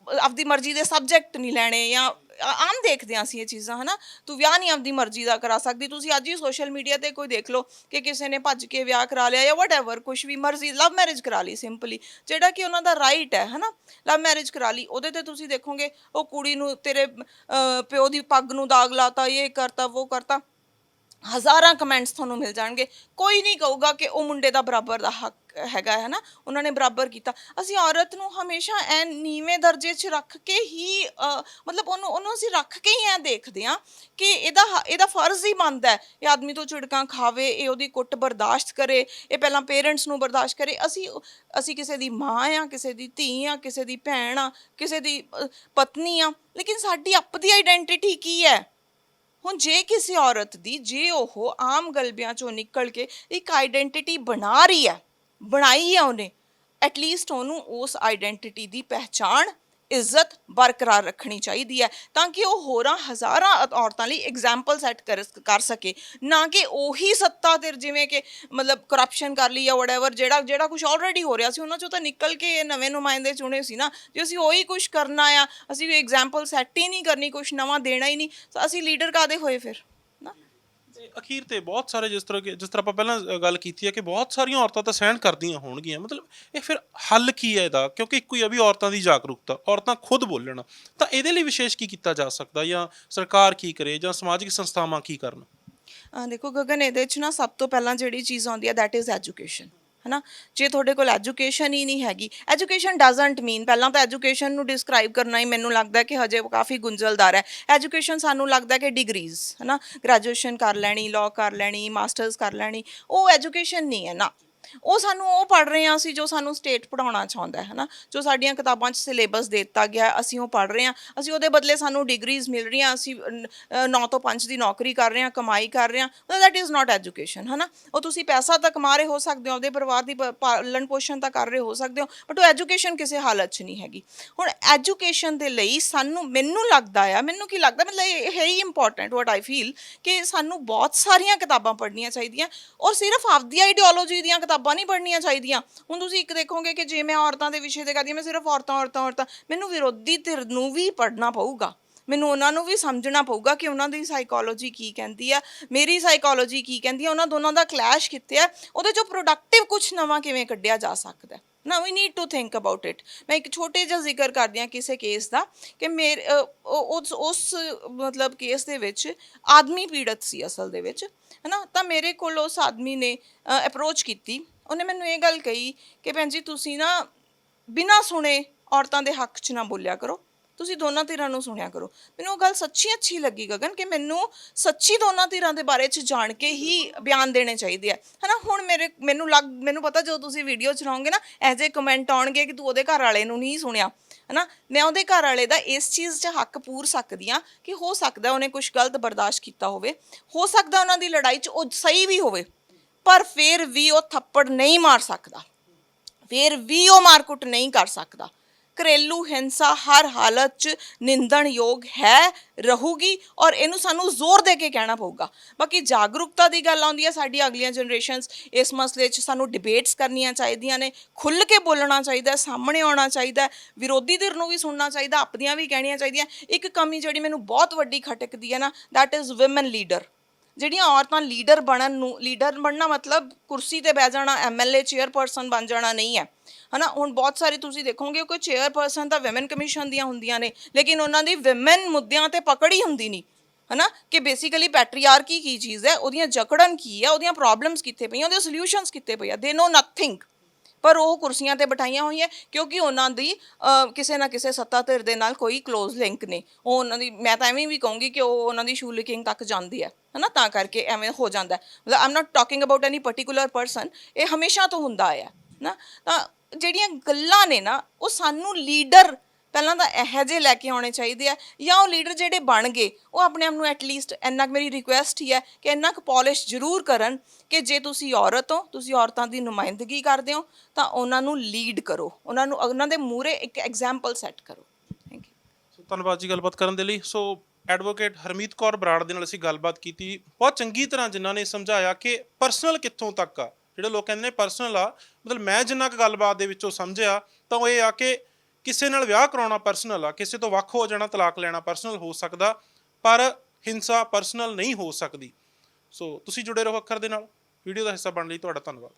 ਆਪਦੀ ਮਰਜ਼ੀ ਦੇ ਸਬਜੈਕਟ ਨਹੀਂ ਲੈਣੇ, ਜਾਂ ਆਮ ਦੇਖਦੇ ਹਾਂ ਅਸੀਂ ਇਹ ਚੀਜ਼ਾਂ, ਹੈ ਨਾ, ਤੂੰ ਵਿਆਹ ਨਹੀਂ ਆਪਦੀ ਮਰਜ਼ੀ ਦਾ ਕਰਾ ਸਕਦੀ। ਤੁਸੀਂ ਅੱਜ ਹੀ ਸੋਸ਼ਲ ਮੀਡੀਆ 'ਤੇ ਕੋਈ ਦੇਖ ਲਓ ਕਿ ਕਿਸੇ ਨੇ ਭੱਜ ਕੇ ਵਿਆਹ ਕਰਾ ਲਿਆ, ਜਾਂ ਵਟਐਵਰ, ਕੁਛ ਵੀ ਮਰਜ਼ੀ, ਲਵ ਮੈਰਿਜ ਕਰਾ ਲਈ ਸਿੰਪਲੀ, ਜਿਹੜਾ ਕਿ ਉਹਨਾਂ ਦਾ ਰਾਈਟ ਹੈ ਨਾ, ਲਵ ਮੈਰਿਜ ਕਰਾ ਲਈ। ਉਹਦੇ 'ਤੇ ਤੁਸੀਂ ਦੇਖੋਗੇ ਉਹ ਕੁੜੀ ਨੂੰ ਤੇਰੇ ਪਿਓ ਦੀ ਪੱਗ ਨੂੰ ਦਾਗ ਲਾਤਾ, ਇਹ ਕਰਤਾ, ਉਹ ਕਰਤਾ। ਹਜ਼ਾਰਾਂ ਕਮੈਂਟਸ ਤੁਹਾਨੂੰ ਮਿਲ ਜਾਣਗੇ, ਕੋਈ ਨਹੀਂ ਕਹੂਗਾ ਕਿ ਉਹ ਮੁੰਡੇ ਦਾ ਬਰਾਬਰ ਦਾ ਹੱਕ ਹੈਗਾ ਹੈ ਨਾ, ਉਹਨਾਂ ਨੇ ਬਰਾਬਰ ਕੀਤਾ। ਅਸੀਂ ਔਰਤ ਨੂੰ ਹਮੇਸ਼ਾ ਐ ਨੀਵੇਂ ਦਰਜੇ 'ਚ ਰੱਖ ਕੇ ਹੀ ਮਤਲਬ ਉਹਨੂੰ ਅਸੀਂ ਰੱਖ ਕੇ ਹੀ ਐ ਦੇਖਦੇ ਹਾਂ ਕਿ ਇਹਦਾ ਫਰਜ਼ ਹੀ ਬਣਦਾ ਹੈ ਇਹ ਆਦਮੀ ਤੋਂ ਝਿੜਕਾਂ ਖਾਵੇ, ਇਹ ਉਹਦੀ ਕੁੱਟ ਬਰਦਾਸ਼ਤ ਕਰੇ, ਇਹ ਪਹਿਲਾਂ ਪੇਰੈਂਟਸ ਨੂੰ ਬਰਦਾਸ਼ਤ ਕਰੇ। ਅਸੀਂ ਕਿਸੇ ਦੀ ਮਾਂ ਆ, ਕਿਸੇ ਦੀ ਧੀ ਆ, ਕਿਸੇ ਦੀ ਭੈਣ ਆ, ਕਿਸੇ ਦੀ ਪਤਨੀ ਆ, ਲੇਕਿਨ ਸਾਡੀ ਆਪਣੀ ਆਈਡੈਂਟੀਟੀ ਕੀ ਹੈ? ਹੁਣ ਜੇ ਕਿਸੇ ਔਰਤ ਦੀ ਜੇ ਉਹ ਆਮ ਗਲਬਿਆਂ ਚੋਂ ਨਿਕਲ ਕੇ ਇੱਕ ਆਈਡੈਂਟੀਟੀ ਬਣਾ ਰਹੀ ਹੈ, ਬਣਾਈ ਹੈ ਉਹਨੇ, ਐਟਲੀਸਟ ਉਹਨੂੰ ਉਸ ਆਈਡੈਂਟੀਟੀ ਦੀ ਪਹਿਚਾਣ, ਇੱਜ਼ਤ ਬਰਕਰਾਰ ਰੱਖਣੀ ਚਾਹੀਦੀ ਹੈ, ਤਾਂ ਕਿ ਉਹ ਹੋਰਾਂ ਹਜ਼ਾਰਾਂ ਔਰਤਾਂ ਲਈ ਐਗਜ਼ਾਮਪਲ ਸੈੱਟ ਕਰ ਸਕੇ। ਨਾ ਕਿ ਉਹੀ ਸੱਤਾ ਤੇ ਜਿਵੇਂ ਕਿ ਮਤਲਬ ਕਰਪਸ਼ਨ ਕਰ ਲਈ ਜਾਂ ਵਟਐਵਰ, ਜਿਹੜਾ ਕੁਝ ਆਲਰੇਡੀ ਹੋ ਰਿਹਾ ਸੀ ਉਹਨਾਂ ਚੋਂ ਤਾਂ ਨਿਕਲ ਕੇ ਨਵੇਂ ਨੁਮਾਇੰਦੇ ਚੁਣੇ ਸੀ ਨਾ। ਜੇ ਅਸੀਂ ਉਹੀ ਕੁਝ ਕਰਨਾ ਆ, ਅਸੀਂ ਕੋਈ ਐਗਜ਼ਾਮਪਲ ਸੈੱਟ ਹੀ ਨਹੀਂ ਕਰਨੀ, ਕੁਝ ਨਵਾਂ ਦੇਣਾ ਹੀ ਨਹੀਂ, ਤਾਂ ਅਸੀਂ ਲੀਡਰ ਕਾਹਦੇ ਹੋਏ ਫਿਰ ਨਾ। ਅਖੀਰ ਤੇ ਬਹੁਤ ਸਾਰੇ ਜਿਸ ਤਰ੍ਹਾਂ ਆਪਾਂ ਪਹਿਲਾਂ ਗੱਲ ਕੀਤੀ ਹੈ ਕਿ ਬਹੁਤ ਸਾਰੀਆਂ ਔਰਤਾਂ ਤਾਂ ਸਹਿਣ ਕਰਦੀਆਂ ਹੋਣਗੀਆਂ, ਮਤਲਬ ਇਹ ਫਿਰ ਹੱਲ ਕੀ ਹੈ ਇਹਦਾ? ਕਿਉਂਕਿ ਇੱਕੋ ਹੀ ਆ ਵੀ ਔਰਤਾਂ ਦੀ ਜਾਗਰੂਕਤਾ, ਔਰਤਾਂ ਖੁਦ ਬੋਲਣ, ਤਾਂ ਇਹਦੇ ਲਈ ਵਿਸ਼ੇਸ਼ ਕੀ ਕੀਤਾ ਜਾ ਸਕਦਾ, ਜਾਂ ਸਰਕਾਰ ਕੀ ਕਰੇ ਜਾਂ ਸਮਾਜਿਕ ਸੰਸਥਾਵਾਂ ਕੀ ਕਰਨ? ਦੇਖੋ ਗਗਨ, ਇਹਦੇ 'ਚ ਨਾ ਸਭ ਤੋਂ ਪਹਿਲਾਂ ਜਿਹੜੀ ਚੀਜ਼ ਆਉਂਦੀ ਹੈ ਦੈਟ ਇਜ਼ ਐਜੂਕੇਸ਼ਨ, ਹੈ ਨਾ। ਜੇ ਤੁਹਾਡੇ ਕੋਲ ਐਜੂਕੇਸ਼ਨ ਹੀ ਨਹੀਂ ਹੈਗੀ, ਐਜੂਕੇਸ਼ਨ ਡਜ਼ਨਟ ਮੀਨ, ਪਹਿਲਾਂ ਤਾਂ ਐਜੂਕੇਸ਼ਨ ਨੂੰ ਡਿਸਕ੍ਰਾਈਬ ਕਰਨਾ ਹੀ ਮੈਨੂੰ ਲੱਗਦਾ ਕਿ ਹਜੇ ਕਾਫੀ ਗੁੰਝਲਦਾਰ ਹੈ। ਐਜੂਕੇਸ਼ਨ ਸਾਨੂੰ ਲੱਗਦਾ ਕਿ ਡਿਗਰੀਜ਼, ਹੈ ਨਾ, ਗ੍ਰੈਜੂਏਸ਼ਨ ਕਰ ਲੈਣੀ, ਲਾਅ ਕਰ ਲੈਣੀ, ਮਾਸਟਰਸ ਕਰ ਲੈਣੀ, ਉਹ ਐਜੂਕੇਸ਼ਨ ਨਹੀਂ ਹੈ ਨਾ। ਉਹ ਸਾਨੂੰ ਉਹ ਪੜ੍ਹ ਰਹੇ ਹਾਂ ਅਸੀਂ ਜੋ ਸਾਨੂੰ ਸਟੇਟ ਪੜ੍ਹਾਉਣਾ ਚਾਹੁੰਦਾ ਹੈ ਨਾ, ਜੋ ਸਾਡੀਆਂ ਕਿਤਾਬਾਂ 'ਚ ਸਿਲੇਬਸ ਦੇ ਦਿੱਤਾ ਗਿਆ, ਅਸੀਂ ਉਹ ਪੜ੍ਹ ਰਹੇ ਹਾਂ, ਅਸੀਂ ਉਹਦੇ ਬਦਲੇ ਸਾਨੂੰ ਡਿਗਰੀਜ਼ ਮਿਲ ਰਹੀਆਂ, ਅਸੀਂ 9 ਤੋਂ 5 ਦੀ ਨੌਕਰੀ ਕਰ ਰਹੇ ਹਾਂ, ਕਮਾਈ ਕਰ ਰਹੇ ਹਾਂ, ਦੈਟ ਇਜ਼ ਨਾਟ ਐਜੂਕੇਸ਼ਨ, ਹੈ ਨਾ। ਉਹ ਤੁਸੀਂ ਪੈਸਾ ਤਾਂ ਕਮਾ ਰਹੇ ਹੋ ਸਕਦੇ ਹੋ, ਆਪਦੇ ਪਰਿਵਾਰ ਦੀ ਪਾਲਣ ਪੋਸ਼ਣ ਤਾਂ ਕਰ ਰਹੇ ਹੋ ਸਕਦੇ ਹੋ, ਬਟ ਉਹ ਐਜੂਕੇਸ਼ਨ ਕਿਸੇ ਹਾਲਤ 'ਚ ਨਹੀਂ ਹੈਗੀ। ਹੁਣ ਐਜੂਕੇਸ਼ਨ ਦੇ ਲਈ ਮੈਨੂੰ ਲੱਗਦਾ ਆ, ਮੈਨੂੰ ਕੀ ਲੱਗਦਾ, ਮਤਲਬ ਇਹ ਹੀ ਇੰਪੋਰਟੈਂਟ ਵਾਟ ਆਈ ਫੀਲ, ਕਿ ਸਾਨੂੰ ਬਹੁਤ ਸਾਰੀਆਂ ਕਿਤਾਬਾਂ ਪੜ੍ਹਨੀਆਂ ਚਾਹੀਦੀਆਂ, ਔਰ ਸਿਰਫ ਆਪਦੀ ਆਈਡੀਓਲੋਜੀ ਦੀਆਂ ਕਿਤਾਬਾਂ ਨਹੀਂ ਪੜ੍ਹਨੀਆਂ ਚਾਹੀਦੀਆਂ। ਹੁਣ ਤੁਸੀਂ ਇੱਕ ਦੇਖੋਗੇ ਕਿ ਜੇ ਮੈਂ ਔਰਤਾਂ ਦੇ ਵਿਸ਼ੇ 'ਤੇ ਕਰਦੀ ਹਾਂ, ਮੈਂ ਸਿਰਫ ਔਰਤਾਂ, ਮੈਨੂੰ ਵਿਰੋਧੀ ਧਿਰ ਨੂੰ ਵੀ ਪੜ੍ਹਨਾ ਪਊਗਾ, ਮੈਨੂੰ ਉਹਨਾਂ ਨੂੰ ਵੀ ਸਮਝਣਾ ਪਊਗਾ ਕਿ ਉਹਨਾਂ ਦੀ ਸਾਈਕੋਲੋਜੀ ਕੀ ਕਹਿੰਦੀ ਆ, ਮੇਰੀ ਸਾਈਕੋਲੋਜੀ ਕੀ ਕਹਿੰਦੀ ਆ, ਉਹਨਾਂ ਦੋਨਾਂ ਦਾ ਕਲੈਸ਼ ਕਿੱਥੇ ਆ, ਉਹਦੇ 'ਚੋਂ ਪ੍ਰੋਡਕਟਿਵ ਕੁਛ ਨਵਾਂ ਕਿਵੇਂ ਕੱਢਿਆ ਜਾ ਸਕਦਾ। ਨਾ we need to think about it. ਮੈਂ ਇੱਕ ਛੋਟੇ ਜਿਹਾ ਜ਼ਿਕਰ ਕਰਦੀ ਹਾਂ ਕਿਸੇ ਕੇਸ ਦਾ, ਕਿ ਉਸ ਮਤਲਬ ਕੇਸ ਦੇ ਵਿੱਚ ਆਦਮੀ ਪੀੜਤ ਸੀ ਅਸਲ ਦੇ ਵਿੱਚ, ਹੈ ਨਾ। ਤਾਂ ਮੇਰੇ ਕੋਲ ਉਸ ਆਦਮੀ ਨੇ ਅਪਰੋਚ ਕੀਤੀ, ਉਹਨੇ ਮੈਨੂੰ ਇਹ ਗੱਲ ਕਹੀ ਕਿ ਭੈਣ ਜੀ ਤੁਸੀਂ ਨਾ ਬਿਨਾਂ ਸੁਣੇ ਔਰਤਾਂ ਦੇ ਹੱਕ 'ਚ ਨਾ ਬੋਲਿਆ ਕਰੋ, ਤੁਸੀਂ ਦੋਨਾਂ ਧਿਰਾਂ ਨੂੰ ਸੁਣਿਆ ਕਰੋ। ਮੈਨੂੰ ਉਹ ਗੱਲ ਸੱਚੀ ਅੱਛੀ ਲੱਗੀ ਗਗਨ, ਕਿ ਮੈਨੂੰ ਸੱਚੀ ਦੋਨਾਂ ਧਿਰਾਂ ਦੇ ਬਾਰੇ 'ਚ ਜਾਣ ਕੇ ਹੀ ਬਿਆਨ ਦੇਣੇ ਚਾਹੀਦੇ ਆ, ਹੈ ਨਾ। ਹੁਣ ਮੈਨੂੰ ਪਤਾ ਜਦੋਂ ਤੁਸੀਂ ਵੀਡੀਓ 'ਚ ਰਹੋਗੇ ਨਾ, ਇਹੋ ਜਿਹੇ ਕਮੈਂਟ ਆਉਣਗੇ ਕਿ ਤੂੰ ਉਹਦੇ ਘਰ ਵਾਲੇ ਨੂੰ ਨਹੀਂ ਸੁਣਿਆ, ਹੈ ਨਾ। ਮੈਂ ਉਹਦੇ ਘਰ ਵਾਲੇ ਦਾ ਇਸ ਚੀਜ਼ 'ਚ ਹੱਕ ਪੂਰ ਸਕਦੀ ਹਾਂ ਕਿ ਹੋ ਸਕਦਾ ਉਹਨੇ ਕੁਛ ਗਲਤ ਬਰਦਾਸ਼ਤ ਕੀਤਾ ਹੋਵੇ, ਹੋ ਸਕਦਾ ਉਹਨਾਂ ਦੀ ਲੜਾਈ 'ਚ ਉਹ ਸਹੀ ਵੀ ਹੋਵੇ, ਪਰ ਫਿਰ ਵੀ ਉਹ ਥੱਪੜ ਨਹੀਂ ਮਾਰ ਸਕਦਾ, ਫਿਰ ਵੀ ਉਹ ਮਾਰਕੁੱਟ ਨਹੀਂ ਕਰ ਸਕਦਾ। ਘਰੇਲੂ ਹਿੰਸਾ ਹਰ ਹਾਲਤ 'ਚ ਨਿੰਦਣਯੋਗ ਹੈ, ਰਹੂਗੀ, ਔਰ ਇਹਨੂੰ ਸਾਨੂੰ ਜ਼ੋਰ ਦੇ ਕੇ ਕਹਿਣਾ ਪਊਗਾ। ਬਾਕੀ ਜਾਗਰੂਕਤਾ ਦੀ ਗੱਲ ਆਉਂਦੀ ਹੈ, ਸਾਡੀ ਅਗਲੀਆਂ ਜਨਰੇਸ਼ਨਸ ਇਸ ਮਸਲੇ 'ਚ ਸਾਨੂੰ ਡਿਬੇਟਸ ਕਰਨੀਆਂ ਚਾਹੀਦੀਆਂ ਨੇ, ਖੁੱਲ੍ਹ ਕੇ ਬੋਲਣਾ ਚਾਹੀਦਾ, ਸਾਹਮਣੇ ਆਉਣਾ ਚਾਹੀਦਾ, ਵਿਰੋਧੀ ਧਿਰ ਨੂੰ ਵੀ ਸੁਣਨਾ ਚਾਹੀਦਾ, ਆਪਣੀਆਂ ਵੀ ਕਹਿਣੀਆਂ ਚਾਹੀਦੀਆਂ। ਇੱਕ ਕਮੀ ਜਿਹੜੀ ਮੈਨੂੰ ਬਹੁਤ ਵੱਡੀ ਖਟਕਦੀ ਹੈ ਨਾ, ਦੈਟ ਇਜ਼ ਵੂਮਨ ਲੀਡਰ। ਜਿਹੜੀਆਂ ਔਰਤਾਂ ਲੀਡਰ ਬਣਨਾ ਮਤਲਬ ਕੁਰਸੀ 'ਤੇ ਬਹਿ ਜਾਣਾ, MLA ਚੇਅਰਪਰਸਨ ਬਣ ਜਾਣਾ ਨਹੀਂ ਹੈ, ਹੈ ਨਾ। ਹੁਣ ਬਹੁਤ ਸਾਰੇ ਤੁਸੀਂ ਦੇਖੋਗੇ ਕੋਈ ਚੇਅਰਪਰਸਨ ਤਾਂ ਵਿਮਨ ਕਮਿਸ਼ਨ ਦੀਆਂ ਹੁੰਦੀਆਂ ਨੇ, ਲੇਕਿਨ ਉਹਨਾਂ ਦੀ ਵਿਮਨ ਮੁੱਦਿਆਂ 'ਤੇ ਪਕੜ ਹੀ ਹੁੰਦੀ ਨਹੀਂ, ਹੈ ਨਾ। ਕਿ ਬੇਸਿਕਲੀ ਪੈਟਰੀਆਰਕੀ ਕੀ ਚੀਜ਼ ਹੈ, ਉਹਦੀਆਂ ਜਕੜਨ ਕੀ ਹੈ, ਉਹਦੀਆਂ ਪ੍ਰੋਬਲਮਸ ਕਿੱਥੇ ਪਈਆਂ, ਉਹਦੇ ਸੋਲਿਊਸ਼ਨਸ ਕਿੱਥੇ ਪਏ ਆ, ਦੇ ਨੋ ਨਥਿੰਗ। ਪਰ ਉਹ ਕੁਰਸੀਆਂ 'ਤੇ ਬਿਠਾਈਆਂ ਹੋਈਆਂ ਕਿਉਂਕਿ ਉਹਨਾਂ ਦੀ ਕਿਸੇ ਨਾ ਕਿਸੇ ਸੱਤਾ ਧਿਰ ਦੇ ਨਾਲ ਕੋਈ ਕਲੋਜ਼ ਲਿੰਕ ਨੇ। ਉਹ ਉਹਨਾਂ ਦੀ, ਮੈਂ ਤਾਂ ਐਵੇਂ ਵੀ ਕਹੂੰਗੀ ਕਿ ਉਹ ਉਹਨਾਂ ਦੀ ਸ਼ੂ ਲਿਕਿੰਗ ਤੱਕ ਜਾਂਦੀ ਹੈ ਨਾ, ਤਾਂ ਕਰਕੇ ਐਵੇਂ ਹੋ ਜਾਂਦਾ। ਮਤਲਬ I'm not talking about any particular person, ਇਹ ਹਮੇਸ਼ਾ ਤੋਂ ਹੁੰਦਾ ਆਇਆ ਨਾ। ਤਾਂ ਜਿਹੜੀਆਂ ਗੱਲਾਂ ਨੇ ਨਾ, ਉਹ ਸਾਨੂੰ ਲੀਡਰ ਪਹਿਲਾਂ ਤਾਂ ਇਹੋ ਜਿਹੇ ਲੈ ਕੇ ਆਉਣੇ ਚਾਹੀਦੇ ਆ, ਜਾਂ ਉਹ ਲੀਡਰ ਜਿਹੜੇ ਬਣ ਗਏ ਉਹ ਆਪਣੇ ਆਪ ਨੂੰ ਐਟਲੀਸਟ ਇੰਨਾ ਕੁ, ਮੇਰੀ ਰਿਕੁਐਸਟ ਹੀ ਹੈ ਕਿ ਇੰਨਾ ਕੁ ਪੋਲਿਸ਼ ਜ਼ਰੂਰ ਕਰਨ ਕਿ ਜੇ ਤੁਸੀਂ ਔਰਤ ਹੋ, ਤੁਸੀਂ ਔਰਤਾਂ ਦੀ ਨੁਮਾਇੰਦਗੀ ਕਰਦੇ ਹੋ, ਤਾਂ ਉਹਨਾਂ ਨੂੰ ਲੀਡ ਕਰੋ, ਉਹਨਾਂ ਦੇ ਮੂਹਰੇ ਇੱਕ ਐਗਜ਼ਾਮਪਲ ਸੈੱਟ ਕਰੋ। Thank you. ਸੋ ਧੰਨਵਾਦ ਜੀ ਗੱਲਬਾਤ ਕਰਨ ਦੇ ਲਈ। ਸੋ ਐਡਵੋਕੇਟ ਹਰਮੀਤ ਕੌਰ ਬਰਾੜ ਦੇ ਨਾਲ ਅਸੀਂ ਗੱਲਬਾਤ ਕੀਤੀ, ਬਹੁਤ ਚੰਗੀ ਤਰ੍ਹਾਂ ਜਿਨ੍ਹਾਂ ਨੇ ਸਮਝਾਇਆ ਕਿ ਪਰਸਨਲ ਕਿੱਥੋਂ ਤੱਕ ਆ। ਜਿਹੜੇ ਲੋਕ ਕਹਿੰਦੇ ਨੇ ਪਰਸਨਲ ਆ, ਮਤਲਬ ਮੈਂ ਜਿੰਨਾ ਕੁ ਗੱਲਬਾਤ ਦੇ ਵਿੱਚੋਂ ਸਮਝਿਆ ਤਾਂ ਉਹ ਇਹ ਆ ਕਿ ਕਿਸੇ ਨਾਲ ਵਿਆਹ ਕਰਾਉਣਾ ਪਰਸਨਲ ਆ, ਕਿਸੇ ਤੋਂ ਵੱਖ ਹੋ ਜਾਣਾ, ਤਲਾਕ ਲੈਣਾ ਪਰਸਨਲ ਹੋ ਸਕਦਾ, ਪਰ ਹਿੰਸਾ ਪਰਸਨਲ ਨਹੀਂ ਹੋ ਸਕਦੀ। ਸੋ ਤੁਸੀਂ ਜੁੜੇ ਰਹੋ ਅੱਖਰ ਦੇ ਨਾਲ। ਵੀਡੀਓ ਦਾ ਹਿੱਸਾ ਬਣਨ ਲਈ ਤੁਹਾਡਾ ਧੰਨਵਾਦ।